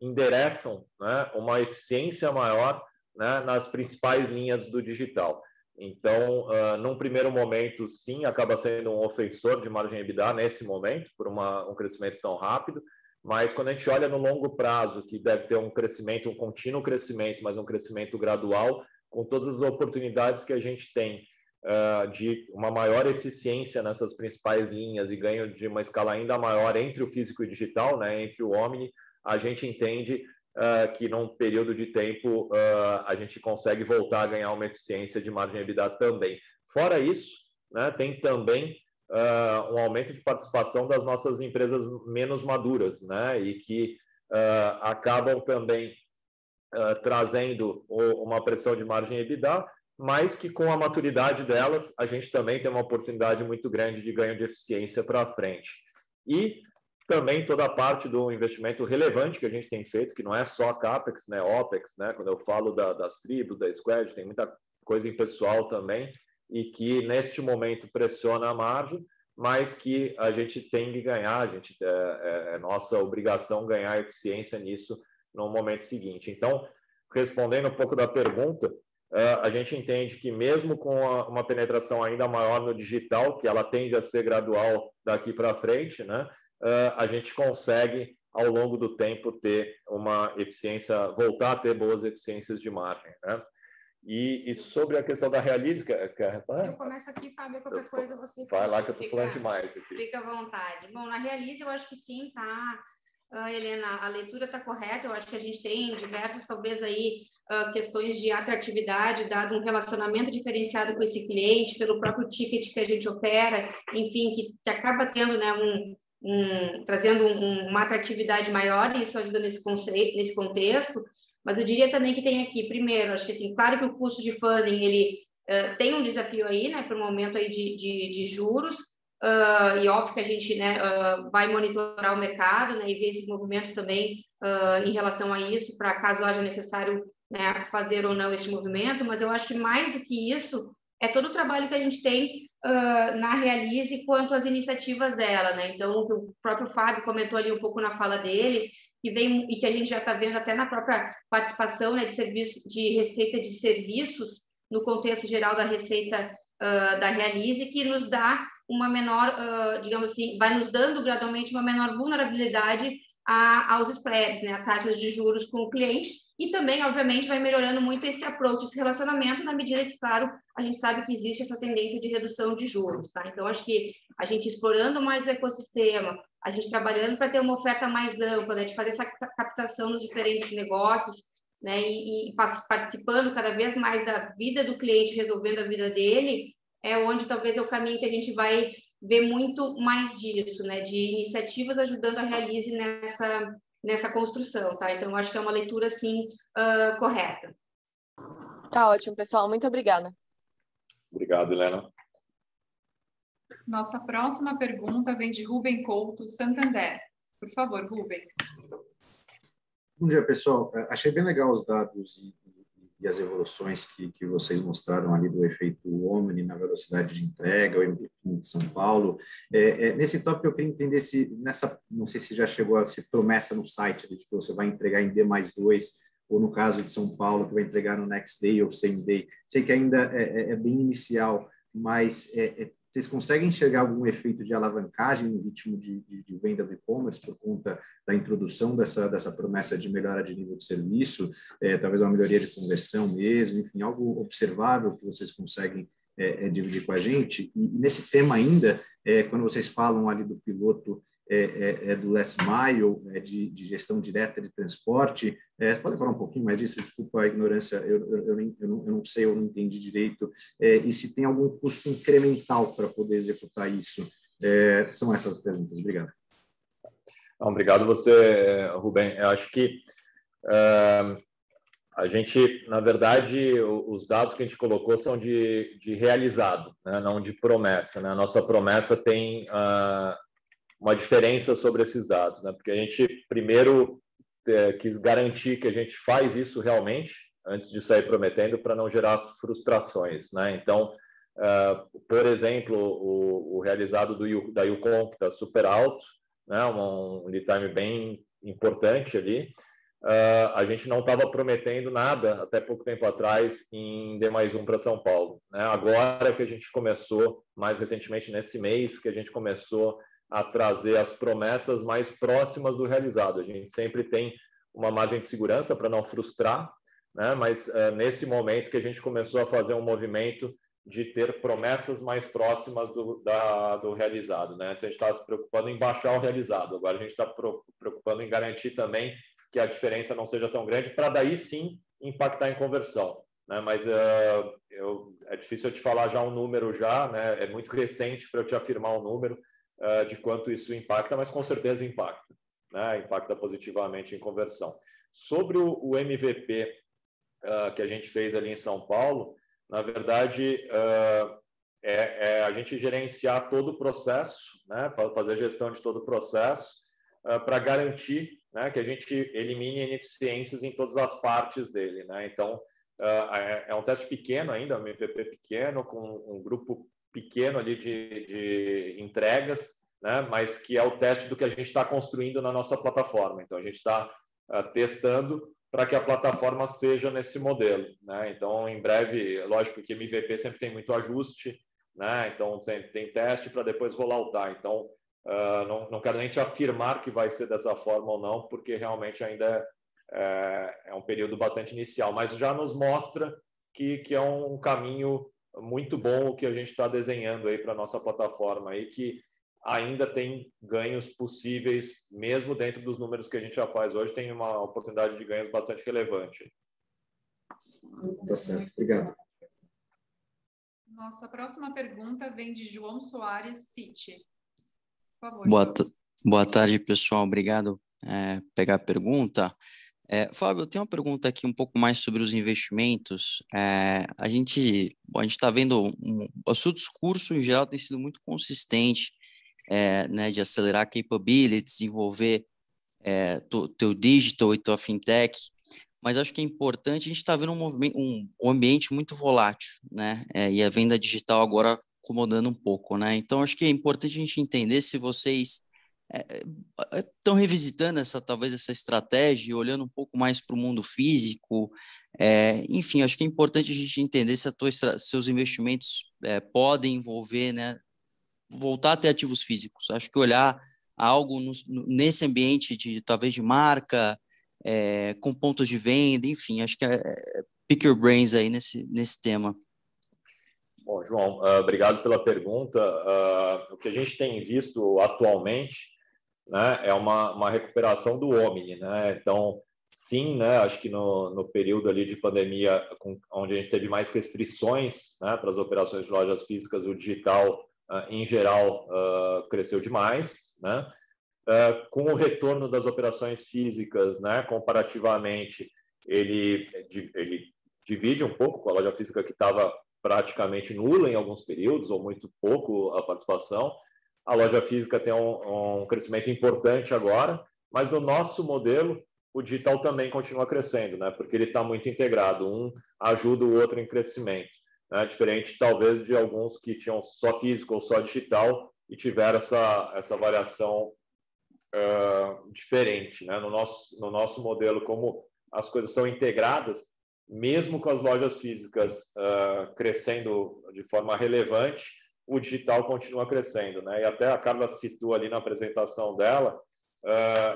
endereçam, né, uma eficiência maior, né, nas principais linhas do digital. Então, num primeiro momento, sim, acaba sendo um ofensor de margem EBITDA nesse momento, por um crescimento tão rápido, mas quando a gente olha no longo prazo, que deve ter um crescimento, um contínuo crescimento, mas um crescimento gradual, com todas as oportunidades que a gente tem de uma maior eficiência nessas principais linhas e ganho de uma escala ainda maior entre o físico e o digital, né, entre o Omni, a gente entende que num período de tempo a gente consegue voltar a ganhar uma eficiência de margem EBITDA também. Fora isso, né, tem também um aumento de participação das nossas empresas menos maduras, né, e que acabam também trazendo uma pressão de margem EBITDA, mas que com a maturidade delas, a gente também tem uma oportunidade muito grande de ganho de eficiência para frente. E também toda a parte do investimento relevante que a gente tem feito, que não é só CAPEX, né, OPEX, né, quando eu falo das tribos, da Squad, tem muita coisa em pessoal também, e que neste momento pressiona a margem, mas que a gente tem que ganhar, é nossa obrigação ganhar eficiência nisso no momento seguinte. Então, respondendo um pouco da pergunta, a gente entende que mesmo com uma penetração ainda maior no digital, que ela tende a ser gradual daqui para frente, né, a gente consegue, ao longo do tempo, ter uma eficiência, voltar a ter boas eficiências de margem, né? E sobre a questão da Realize, quer Eu começo aqui, Fábio, qualquer coisa você... Vai lá que eu estou falando demais aqui. Fica à vontade. Bom, na Realize eu acho que sim, tá? Helena, a leitura está correta, eu acho que a gente tem diversas, talvez aí, questões de atratividade, dado um relacionamento diferenciado com esse cliente, pelo próprio ticket que a gente opera, enfim, que acaba tendo, né, trazendo uma atratividade maior, e isso ajuda nesse conceito, nesse contexto. Mas eu diria também que tem aqui, primeiro, acho que assim, claro que o custo de funding, ele tem um desafio aí, né, para o momento aí de juros, e óbvio que a gente, né, vai monitorar o mercado, né, e ver esses movimentos também em relação a isso, para caso haja necessário, né, fazer ou não esse movimento, mas eu acho que mais do que isso, é todo o trabalho que a gente tem na Realize quanto às iniciativas dela, né, então o próprio Fábio comentou ali um pouco na fala dele, que vem e que a gente já está vendo até na própria participação, né, de receita de serviços no contexto geral da receita da Realize, que nos dá uma menor, digamos assim, vai nos dando gradualmente uma menor vulnerabilidade aos spreads, né, a taxas de juros com o cliente, e também, obviamente, vai melhorando muito esse approach, esse relacionamento, na medida que, claro, a gente sabe que existe essa tendência de redução de juros, tá? Então, acho que a gente explorando mais o ecossistema, a gente trabalhando para ter uma oferta mais ampla, né, de fazer essa captação nos diferentes negócios, né, e participando cada vez mais da vida do cliente, resolvendo a vida dele, é onde talvez é o caminho que a gente vai ver muito mais disso, né, de iniciativas ajudando a Realize nessa construção, tá? Então, acho que é uma leitura, assim, correta. Tá ótimo, pessoal. Muito obrigada. Obrigado, Helena. Nossa próxima pergunta vem de Rubem Couto, Santander. Por favor, Rubem. Bom dia, pessoal. Achei bem legal os dados e as evoluções que vocês mostraram ali do efeito Omni na velocidade de entrega, o MVP de São Paulo. Nesse tópico, eu queria entender se não sei se já chegou a ser promessa no site, de que você vai entregar em D+2, ou no caso de São Paulo, que vai entregar no Next Day ou Same Day. Sei que ainda é bem inicial, mas vocês conseguem enxergar algum efeito de alavancagem no ritmo de venda do e-commerce por conta da introdução dessa promessa de melhora de nível de serviço, talvez uma melhoria de conversão mesmo, enfim, algo observável que vocês conseguem dividir com a gente? E nesse tema ainda, quando vocês falam ali do piloto do last mile, de gestão direta de transporte, você pode falar um pouquinho mais disso? Desculpa a ignorância, eu não sei, eu não entendi direito, e se tem algum custo incremental para poder executar isso? São essas as perguntas. Obrigado. Não, obrigado você, Rubem. Eu acho que a gente, na verdade, os dados que a gente colocou são de realizado, né? Não de promessa, né? A nossa promessa tem uma diferença sobre esses dados, né? Porque a gente primeiro quis garantir que a gente faz isso realmente antes de sair prometendo, para não gerar frustrações, né? Então, por exemplo, o realizado da Yukon, que está super alto, né? Um lead time bem importante ali. A gente não estava prometendo nada até pouco tempo atrás em D+1 para São Paulo, né? Agora que a gente começou, mais recentemente nesse mês, que a gente começou a trazer as promessas mais próximas do realizado. A gente sempre tem uma margem de segurança para não frustrar, né? Mas nesse momento que a gente começou a fazer um movimento de ter promessas mais próximas do realizado, né? Antes a gente estava se preocupando em baixar o realizado, agora a gente está preocupando em garantir também que a diferença não seja tão grande, para daí sim impactar em conversão, né? Mas é difícil eu te falar já um número já, né? É muito recente para eu te afirmar um número de quanto isso impacta, mas com certeza impacta, né? Impacta positivamente em conversão. Sobre o MVP que a gente fez ali em São Paulo, na verdade, a gente gerenciar todo o processo, né? Para fazer a gestão de todo o processo, para garantir, né, que a gente elimine ineficiências em todas as partes dele, né? Então, é um teste pequeno ainda, um MVP pequeno, com um grupo pequeno ali de entregas, né? Mas que é o teste do que a gente está construindo na nossa plataforma. Então, a gente está testando para que a plataforma seja nesse modelo, né? Então, em breve, lógico que MVP sempre tem muito ajuste, né? Então, tem teste para depois rolloutar. Então, não quero nem te afirmar que vai ser dessa forma ou não, porque realmente ainda é um período bastante inicial, mas já nos mostra que é um caminho muito bom o que a gente está desenhando aí para a nossa plataforma, aí, que ainda tem ganhos possíveis, mesmo dentro dos números que a gente já faz hoje, tem uma oportunidade de ganhos bastante relevante. Tá certo, obrigado. Nossa próxima pergunta vem de João Soares, Citi. Por favor, boa tarde, pessoal. Obrigado por pegar a pergunta. Fábio, eu tenho uma pergunta aqui um pouco mais sobre os investimentos. A gente está vendo o seu discurso, em geral, tem sido muito consistente, né, de acelerar capability, desenvolver teu digital e tua fintech, mas acho que é importante, a gente está vendo um ambiente muito volátil, né, e a venda digital agora acomodando um pouco, né, então acho que é importante a gente entender se vocês estão revisitando talvez essa estratégia, olhando um pouco mais para o mundo físico, enfim, acho que é importante a gente entender se seus investimentos podem envolver, né, voltar a ter ativos físicos. Acho que olhar algo nesse ambiente talvez de marca, com pontos de venda, enfim, acho que pick your brains aí nesse tema. Bom, João, obrigado pela pergunta. O que a gente tem visto atualmente, né, é uma recuperação do Omni, né? Então, sim, né, acho que no período ali de pandemia, onde a gente teve mais restrições, né, para as operações de lojas físicas, o digital, em geral, cresceu demais, né? Com o retorno das operações físicas, né, comparativamente, ele divide um pouco com a loja física, que estava praticamente nula em alguns períodos, ou muito pouco a participação. A loja física tem um crescimento importante agora, mas no nosso modelo, o digital também continua crescendo, né? Porque ele está muito integrado, um ajuda o outro em crescimento, né? Diferente, talvez, de alguns que tinham só físico ou só digital e tiveram essa variação diferente, né? No nosso modelo, como as coisas são integradas, mesmo com as lojas físicas crescendo de forma relevante, o digital continua crescendo, né? E até a Carla citou ali na apresentação dela,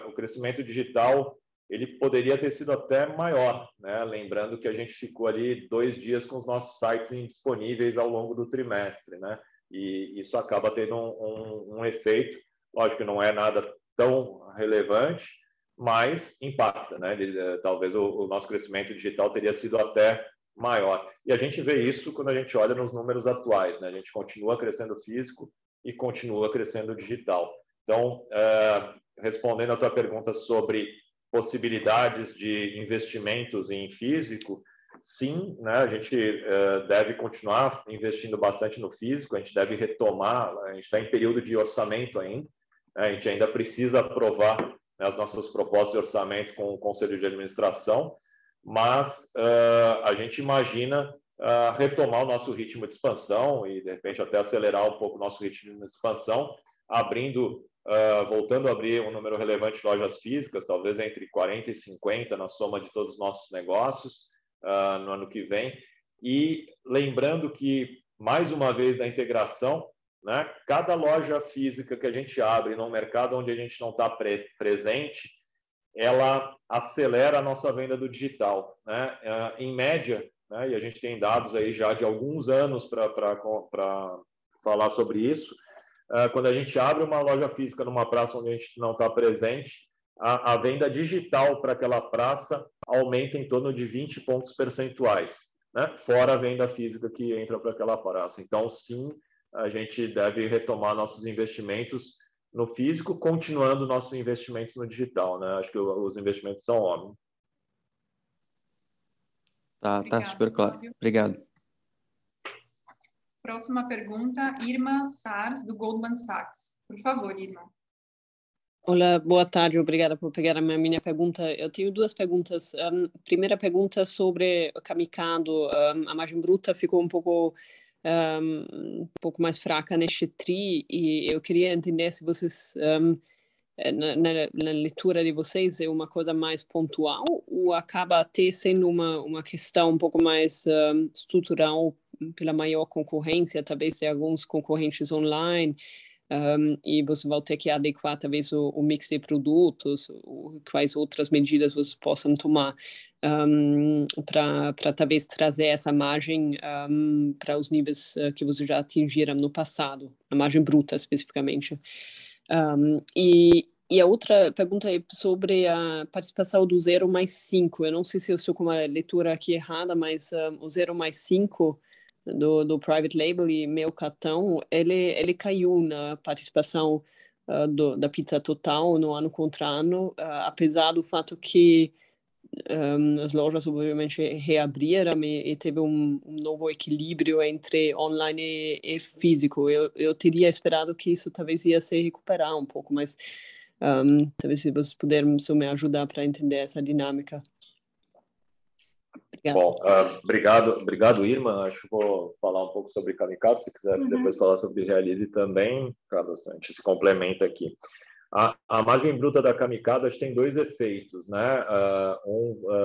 o crescimento digital, ele poderia ter sido até maior, né? Lembrando que a gente ficou ali 2 dias com os nossos sites indisponíveis ao longo do trimestre, né? E isso acaba tendo um efeito, lógico que não é nada tão relevante, mas impacta, né? Talvez o nosso crescimento digital teria sido até maior. E a gente vê isso quando a gente olha nos números atuais, né? A gente continua crescendo físico e continua crescendo digital. Então, respondendo a tua pergunta sobre possibilidades de investimentos em físico, sim, né? A gente deve continuar investindo bastante no físico, a gente deve retomar, a gente está em período de orçamento ainda, A gente ainda precisa aprovar, né, as nossas propostas de orçamento com o Conselho de Administração, mas a gente imagina retomar o nosso ritmo de expansão e, de repente, até acelerar um pouco o nosso ritmo de expansão, voltando a abrir um número relevante de lojas físicas, talvez entre 40 e 50 na soma de todos os nossos negócios no ano que vem. E lembrando que, mais uma vez, da integração, né, cada loja física que a gente abre num mercado onde a gente não está presente, ela acelera a nossa venda do digital, né? Em média, né, e a gente tem dados aí já de alguns anos para falar sobre isso, quando a gente abre uma loja física numa praça onde a gente não está presente, a venda digital para aquela praça aumenta em torno de 20 pontos percentuais, né? Fora a venda física que entra para aquela praça. Então, sim, a gente deve retomar nossos investimentos no físico, continuando nossos investimentos no digital, né? Acho que os investimentos são óbvios. Tá super claro. Obrigado. Próxima pergunta, Irma Sars, do Goldman Sachs. Por favor, Irma. Olá, boa tarde, obrigada por pegar a minha pergunta. Eu tenho duas perguntas. Primeira pergunta sobre o Camicado. A margem bruta ficou um pouco mais fraca neste TRI, e eu queria entender se vocês, na leitura de vocês, é uma coisa mais pontual ou acaba até sendo uma questão um pouco mais estrutural pela maior concorrência, talvez de alguns concorrentes online, e você vai ter que adequar talvez o mix de produtos, ou quais outras medidas vocês possam tomar para talvez trazer essa margem para os níveis que vocês já atingiram no passado, a margem bruta especificamente. E a outra pergunta é sobre a participação do 0+5. Eu não sei se eu estou com uma leitura aqui errada, mas o 0+5 do private label e meu cartão, ele caiu na participação da Pizza Total no ano contra ano, apesar do fato que as lojas obviamente reabriram e teve um novo equilíbrio entre online e físico. Eu teria esperado que isso talvez ia se recuperar um pouco, mas talvez se vocês puderem me ajudar para entender essa dinâmica. Obrigado. Bom, obrigado, Irma. Acho que vou falar um pouco sobre Camicado, se quiser depois falar sobre Realize também, a gente se complementa aqui. A margem bruta da Camicado, acho que tem dois efeitos, né?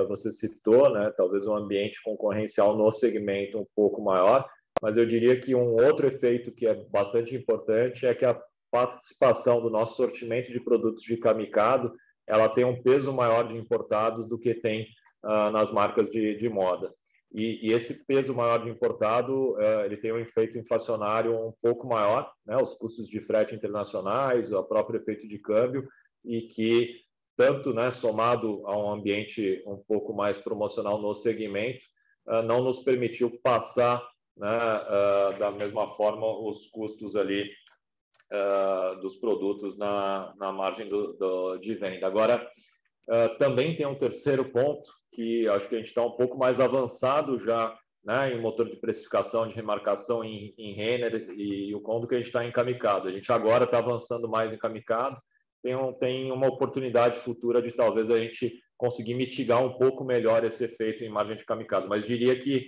Você citou, né? Talvez um ambiente concorrencial no segmento um pouco maior, mas eu diria que um outro efeito que é bastante importante é que a participação do nosso sortimento de produtos de Camicado, ela tem um peso maior de importados do que tem nas marcas de moda. E esse peso maior de importado, ele tem um efeito inflacionário um pouco maior, né? Os custos de frete internacionais, o próprio efeito de câmbio, e que, tanto, né, somado a um ambiente um pouco mais promocional no segmento, não nos permitiu passar, né, da mesma forma os custos ali dos produtos na margem de venda. Agora, também tem um terceiro ponto, que acho que a gente está um pouco mais avançado já, né, em motor de precificação, de remarcação em Renner e o Kondo, que a gente está em Camicado. A gente agora está avançando mais em Camicado, tem uma oportunidade futura de talvez a gente conseguir mitigar um pouco melhor esse efeito em margem de Camicado. Mas diria que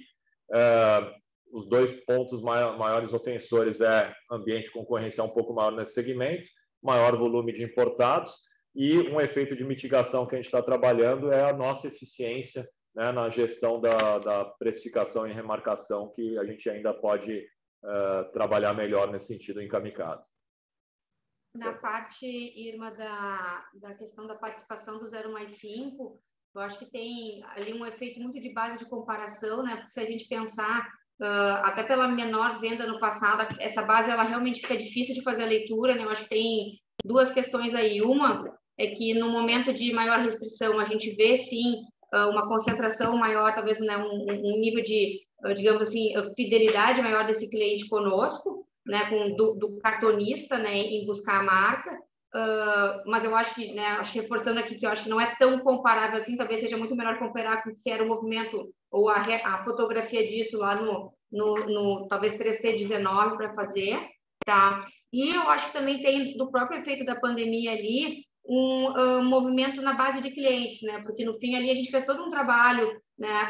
os dois pontos maiores ofensores é ambiente concorrencial um pouco maior nesse segmento, maior volume de importados, e um efeito de mitigação que a gente está trabalhando é a nossa eficiência, né, na gestão da precificação e remarcação, que a gente ainda pode trabalhar melhor nesse sentido em Camicado. Na parte, Irma, da questão da participação do 0+5, eu acho que tem ali um efeito muito de base de comparação, né? Porque se a gente pensar, até pela menor venda no passado, essa base ela realmente fica difícil de fazer a leitura, né? Eu acho que tem duas questões aí. Uma é que no momento de maior restrição a gente vê sim uma concentração maior, talvez, né, um nível de, digamos assim, fidelidade maior desse cliente conosco, né, do cartonista, né, em buscar a marca. Mas eu acho que, né, reforçando aqui que eu acho que não é tão comparável assim, talvez seja muito melhor comparar com o que era o movimento ou a fotografia disso lá no talvez 3T19 para fazer, tá? E eu acho que também tem, do próprio efeito da pandemia ali, um movimento na base de clientes, né? Porque no fim ali a gente fez todo um trabalho, né,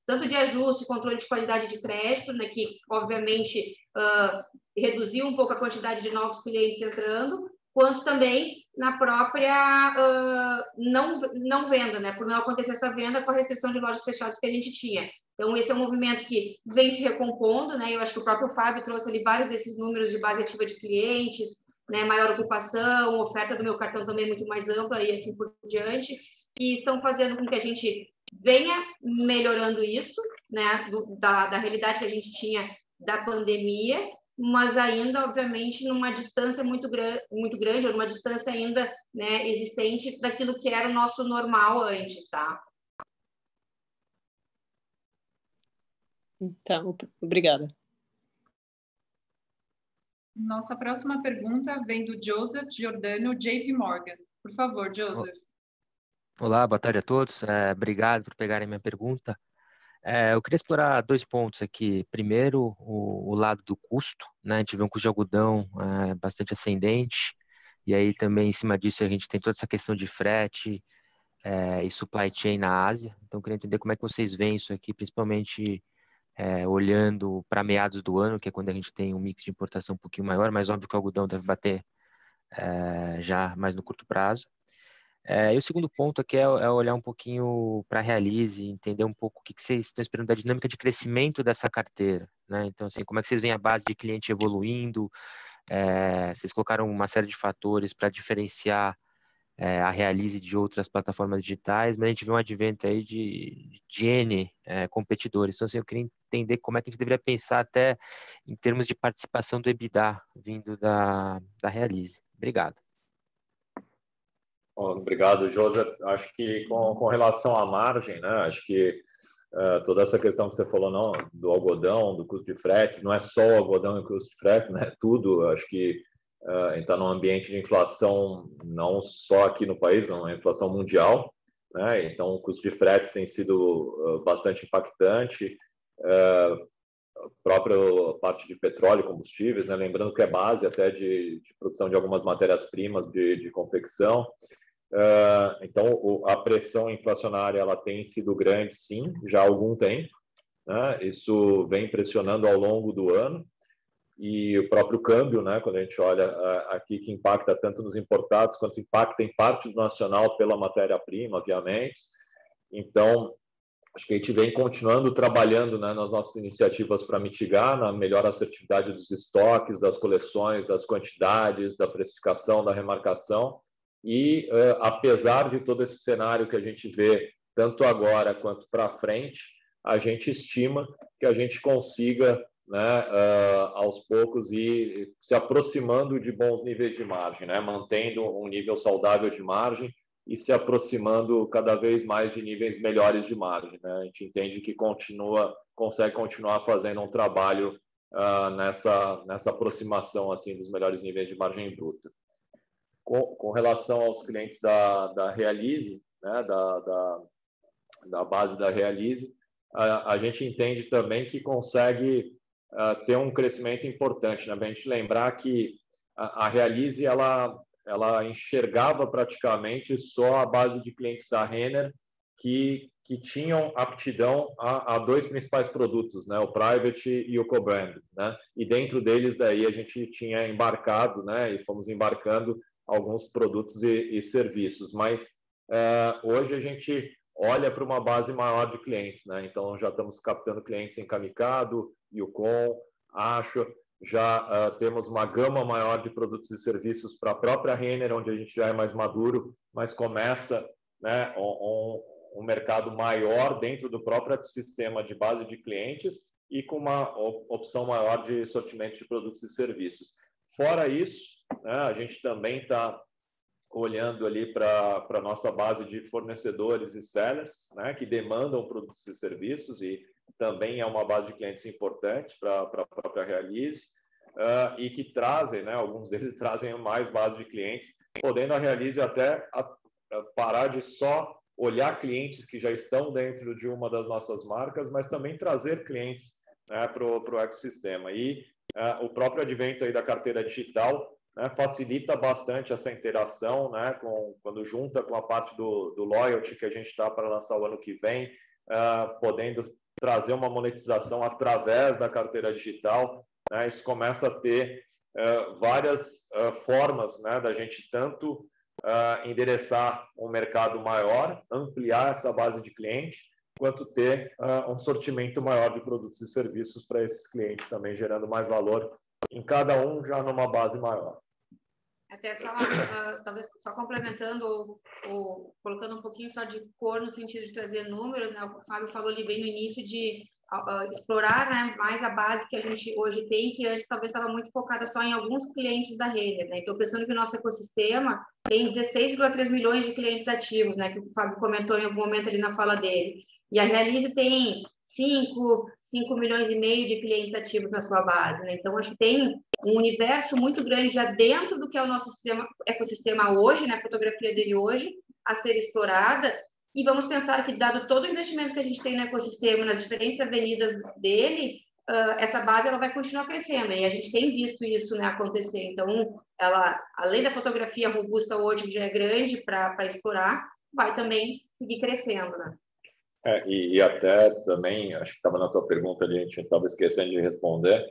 tanto de ajuste, controle de qualidade de crédito, né, que obviamente reduziu um pouco a quantidade de novos clientes entrando, quanto também na própria não venda, né? Por não acontecer essa venda com a restrição de lojas fechadas que a gente tinha. Então, esse é um movimento que vem se recompondo, né? Eu acho que o próprio Fábio trouxe ali vários desses números de base ativa de clientes, né? Maior ocupação, oferta do meu cartão também muito mais ampla e assim por diante, e estão fazendo com que a gente venha melhorando isso, né? Da realidade que a gente tinha da pandemia, mas ainda, obviamente, numa distância muito grande, ou numa distância ainda, né, existente daquilo que era o nosso normal antes, tá? Então, obrigada. Nossa próxima pergunta vem do Joseph Giordano, JP Morgan. Por favor, Joseph. Olá, boa tarde a todos. Obrigado por pegarem minha pergunta. Eu queria explorar 2 pontos aqui. Primeiro, o lado do custo, né? A gente vê um custo de algodão bastante ascendente, e aí também em cima disso a gente tem toda essa questão de frete e supply chain na Ásia. Então, eu queria entender como é que vocês veem isso aqui, principalmente olhando para meados do ano, que é quando a gente tem um mix de importação um pouquinho maior, mas óbvio que o algodão deve bater já mais no curto prazo. E o segundo ponto aqui é olhar um pouquinho para a Realize, entender um pouco o que vocês estão esperando da dinâmica de crescimento dessa carteira, né? Então, assim, como é que vocês veem a base de cliente evoluindo? Vocês colocaram uma série de fatores para diferenciar a Realize de outras plataformas digitais, mas a gente vê um advento aí de N competidores. Então, assim, eu queria entender como é que a gente deveria pensar até em termos de participação do EBITDA vindo da Realize. Obrigado. Obrigado, Joseph. Acho que com relação à margem, né? Acho que toda essa questão que você falou, não, do algodão, do custo de frete, não é só o algodão e o custo de frete, né? Tudo. Acho que a gente está num ambiente de inflação não só aqui no país, não, é inflação mundial, né? Então o custo de frete tem sido bastante impactante. A própria parte de petróleo e combustíveis, né? Lembrando que é base até de produção de algumas matérias-primas de confecção. Então, a pressão inflacionária ela tem sido grande, sim, já há algum tempo, né? Isso vem pressionando ao longo do ano, e o próprio câmbio, né? Quando a gente olha aqui, que impacta tanto nos importados quanto impacta em parte do nacional pela matéria-prima, obviamente. Então, acho que a gente vem continuando trabalhando, né, nas nossas iniciativas para mitigar, na melhor assertividade dos estoques, das coleções, das quantidades, da precificação, da remarcação. E, apesar de todo esse cenário que a gente vê, tanto agora quanto para frente, a gente estima que a gente consiga, né, aos poucos, ir se aproximando de bons níveis de margem, né, mantendo um nível saudável de margem e se aproximando cada vez mais de níveis melhores de margem, né? A gente entende que consegue continuar fazendo um trabalho nessa aproximação assim dos melhores níveis de margem bruta. Com relação aos clientes da Realize, né, da base da Realize, a gente entende também que consegue ter um crescimento importante, né? Para a gente lembrar que a Realize ela enxergava praticamente só a base de clientes da Renner que tinham aptidão a 2 principais produtos, né? O Private e o Co-Brand, né? E dentro deles daí a gente tinha embarcado, né? E fomos embarcando alguns produtos e serviços, mas hoje a gente olha para uma base maior de clientes, né? Então já estamos captando clientes em Camicado, Yukon, Acho, já temos uma gama maior de produtos e serviços para a própria Renner, onde a gente já é mais maduro, mas começa, né, um mercado maior dentro do próprio sistema de base de clientes e com uma opção maior de sortimento de produtos e serviços. Fora isso, né, a gente também está olhando ali para a nossa base de fornecedores e sellers, né, que demandam produtos e serviços, e também é uma base de clientes importante para a própria Realize, e que trazem, né, alguns deles trazem mais base de clientes, podendo a Realize até parar de só olhar clientes que já estão dentro de uma das nossas marcas, mas também trazer clientes, né, para o ecossistema. E o próprio advento aí da carteira digital, né, facilita bastante essa interação, né, quando junta com a parte do loyalty que a gente está para lançar o ano que vem, podendo trazer uma monetização através da carteira digital, né, isso começa a ter várias formas, né, da gente tanto endereçar um mercado maior, ampliar essa base de clientes, quanto ter um sortimento maior de produtos e serviços para esses clientes também, gerando mais valor em cada um, já numa base maior. Até só, talvez só complementando ou colocando um pouquinho só de cor no sentido de trazer números, né? O Fábio falou ali bem no início de explorar, né, mais a base que a gente hoje tem, que antes talvez estava muito focada só em alguns clientes da rede, né? Então, pensando que o nosso ecossistema tem 16,3 milhões de clientes ativos, né, que o Fábio comentou em algum momento ali na fala dele. E a Realize tem 5 milhões e meio de clientes ativos na sua base, né? Então, acho que tem um universo muito grande já dentro do que é o nosso ecossistema hoje, né? A fotografia dele hoje, a ser explorada. E vamos pensar que, dado todo o investimento que a gente tem no ecossistema, nas diferentes avenidas dele, essa base ela vai continuar crescendo. E a gente tem visto isso, né, acontecer. Então, ela, além da fotografia robusta hoje, que já é grande para explorar, vai também seguir crescendo, né? E até também, acho que estava na tua pergunta ali, a gente estava esquecendo de responder,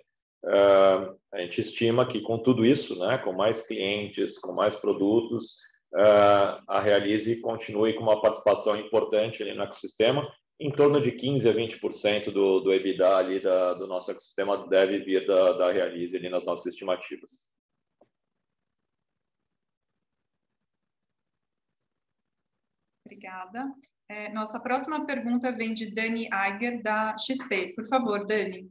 a gente estima que com tudo isso, né, com mais clientes, com mais produtos, a Realize continue com uma participação importante ali no ecossistema, em torno de 15% a 20% do EBITDA ali do nosso ecossistema deve vir da Realize ali nas nossas estimativas. Obrigada. Nossa próxima pergunta vem de Dani Eiger, da XP. Por favor, Dani.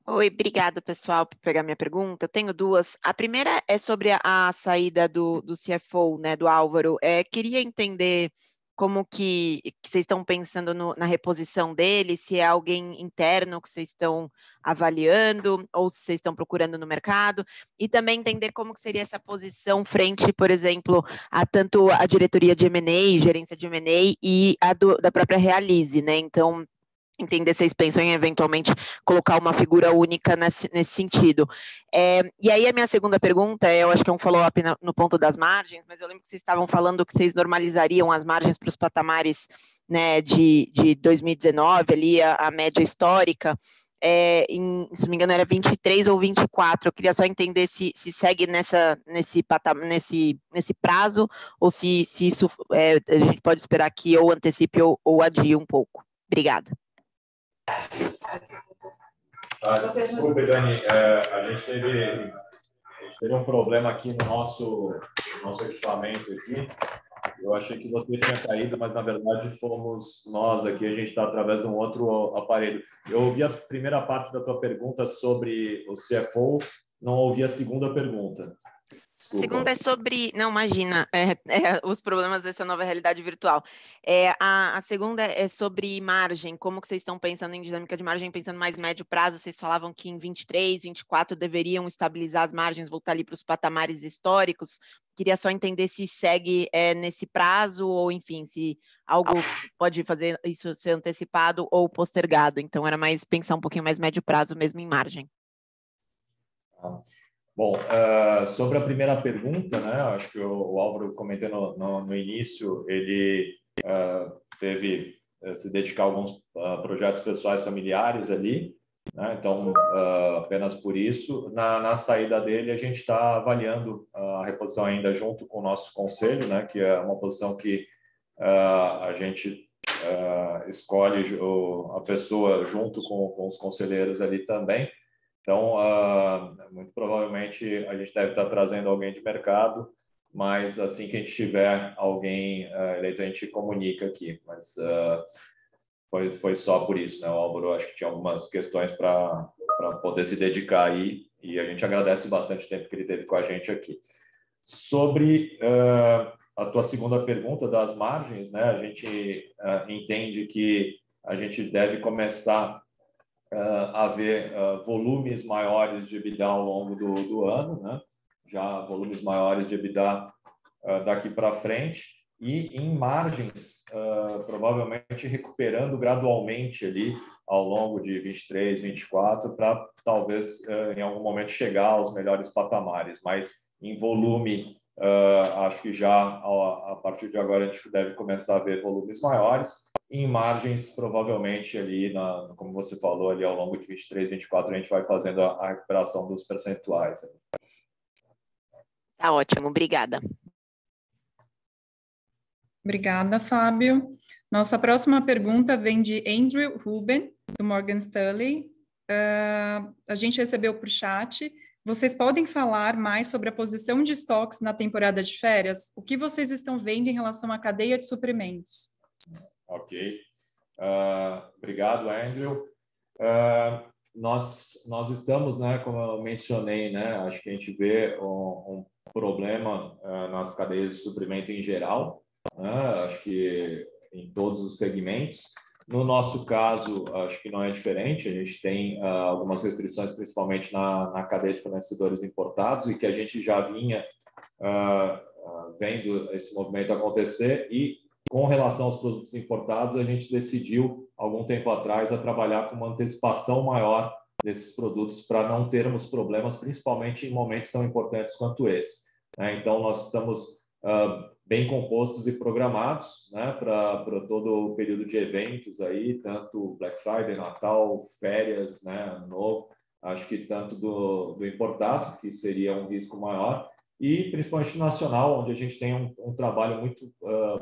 Oi, obrigada, pessoal, por pegar minha pergunta. Eu tenho duas. A primeira é sobre a saída do CFO, né, do Álvaro. Queria entender como que vocês estão pensando na reposição dele, se é alguém interno que vocês estão avaliando ou se vocês estão procurando no mercado, e também entender como que seria essa posição frente, por exemplo, a tanto a diretoria de M&A, gerência de M&A e a da própria Realize, né? Então, entender se vocês pensam em eventualmente colocar uma figura única nesse sentido. E aí a minha segunda pergunta, eu acho que é um follow-up no ponto das margens, mas eu lembro que vocês estavam falando que vocês normalizariam as margens para os patamares, né, de 2019, ali a média histórica, se não me engano era 23 ou 24, eu queria só entender se segue nesse prazo, ou se isso a gente pode esperar que ou antecipe ou adie um pouco. Obrigada. Desculpe, Dani, a gente teve um problema aqui no nosso equipamento aqui. Eu achei que você tinha caído, mas na verdade fomos nós aqui, a gente está através de um outro aparelho. Eu ouvi a primeira parte da tua pergunta sobre o CFO, não ouvi a segunda pergunta. Desculpa. A segunda é sobre... Não, imagina, os problemas dessa nova realidade virtual. A segunda é sobre margem, como que vocês estão pensando em dinâmica de margem, pensando mais médio prazo, vocês falavam que em 23, 24 deveriam estabilizar as margens, voltar ali para os patamares históricos. Queria só entender se segue nesse prazo ou, enfim, se algo pode fazer isso ser antecipado ou postergado. Então, era mais pensar um pouquinho mais médio prazo mesmo em margem. Bom, sobre a primeira pergunta, né, acho que o Álvaro comentou no início, ele teve se dedicar a alguns projetos pessoais familiares ali, né, então, apenas por isso. Na saída dele, a gente está avaliando a reposição ainda junto com o nosso conselho, né, que é uma posição que a gente escolhe a pessoa junto com os conselheiros ali também. Então, muito provavelmente a gente deve estar trazendo alguém de mercado, mas assim que a gente tiver alguém eleito, a gente comunica aqui. Mas foi só por isso, né? O Álvaro acho que tinha algumas questões para poder se dedicar aí, e a gente agradece bastante o tempo que ele teve com a gente aqui. Sobre a tua segunda pergunta das margens, né? A gente entende que a gente deve começar a ver volumes maiores de EBITDA ao longo do ano, né? Já volumes maiores de EBITDA daqui para frente. e em margens, provavelmente recuperando gradualmente ali ao longo de 23, 24, para talvez em algum momento chegar aos melhores patamares, mas em volume, acho que já a partir de agora a gente deve começar a ver volumes maiores. Em margens, provavelmente ali, como você falou, ali ao longo de 23, 24, a gente vai fazendo a recuperação dos percentuais. Tá ótimo, obrigada. Obrigada, Fábio. Nossa próxima pergunta vem de Andrew Ruben, do Morgan Stanley. A gente recebeu por chat. Vocês podem falar mais sobre a posição de estoques na temporada de férias? O que vocês estão vendo em relação à cadeia de suprimentos? Ok. Obrigado, Andrew. Nós estamos, né, como eu mencionei, né, acho que a gente vê um problema nas cadeias de suprimento em geral, né, acho que em todos os segmentos. No nosso caso, acho que não é diferente, a gente tem algumas restrições, principalmente na cadeia de fornecedores importados, e que a gente já vinha vendo esse movimento acontecer, e com relação aos produtos importados, a gente decidiu, algum tempo atrás, a trabalhar com uma antecipação maior desses produtos para não termos problemas, principalmente em momentos tão importantes quanto esse. Então, nós estamos bem compostos e programados, né, para todo o período de eventos aí, tanto Black Friday, Natal, férias, né, Ano Novo, acho que tanto do importado, que seria um risco maior, e principalmente nacional, onde a gente tem um trabalho muito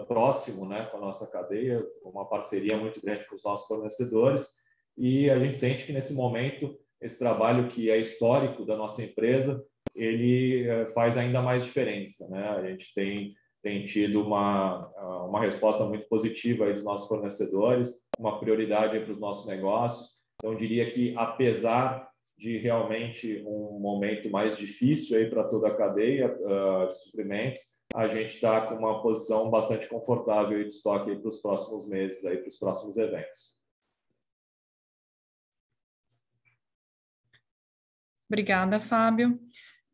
próximo, né, com a nossa cadeia, uma parceria muito grande com os nossos fornecedores, e a gente sente que nesse momento esse trabalho que é histórico da nossa empresa, ele faz ainda mais diferença, né? A gente tem tido uma resposta muito positiva aí dos nossos fornecedores, uma prioridade para os nossos negócios. Então, eu diria que, apesar de realmente um momento mais difícil aí para toda a cadeia de suprimentos, a gente está com uma posição bastante confortável de estoque para os próximos meses, para os próximos eventos. Obrigada, Fábio.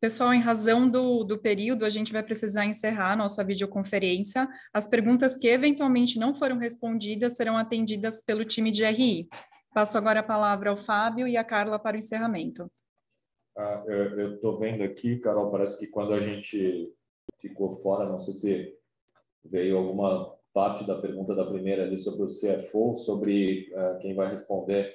Pessoal, em razão do período, a gente vai precisar encerrar a nossa videoconferência. As perguntas que eventualmente não foram respondidas serão atendidas pelo time de RI. Passo agora a palavra ao Fábio e à Carla para o encerramento. Eu estou vendo aqui, Carol, parece que quando a gente ficou fora, não sei se veio alguma parte da pergunta da primeira ali sobre o CFO, sobre quem vai responder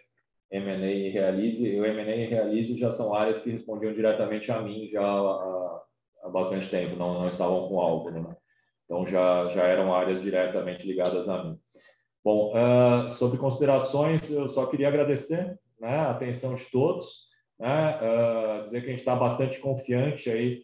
M&A e Realize. E o M&A e Realize já são áreas que respondiam diretamente a mim já há bastante tempo, não estavam com o Álvaro, né? Então já eram áreas diretamente ligadas a mim. Bom, sobre considerações, eu só queria agradecer, né, a atenção de todos, né, dizer que a gente está bastante confiante aí,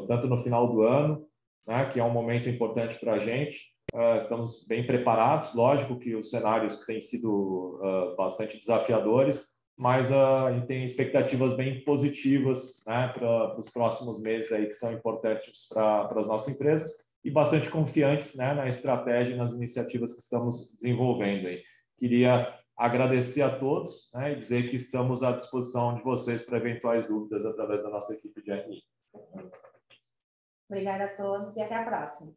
tanto no final do ano, né, que é um momento importante para a gente. Estamos bem preparados, lógico que os cenários têm sido bastante desafiadores, mas a gente tem expectativas bem positivas, né, para os próximos meses aí, que são importantes para as nossas empresas, e bastante confiantes, né, na estratégia e nas iniciativas que estamos desenvolvendo aí. Queria agradecer a todos, né, e dizer que estamos à disposição de vocês para eventuais dúvidas através da nossa equipe de RI. Obrigada a todos e até a próxima.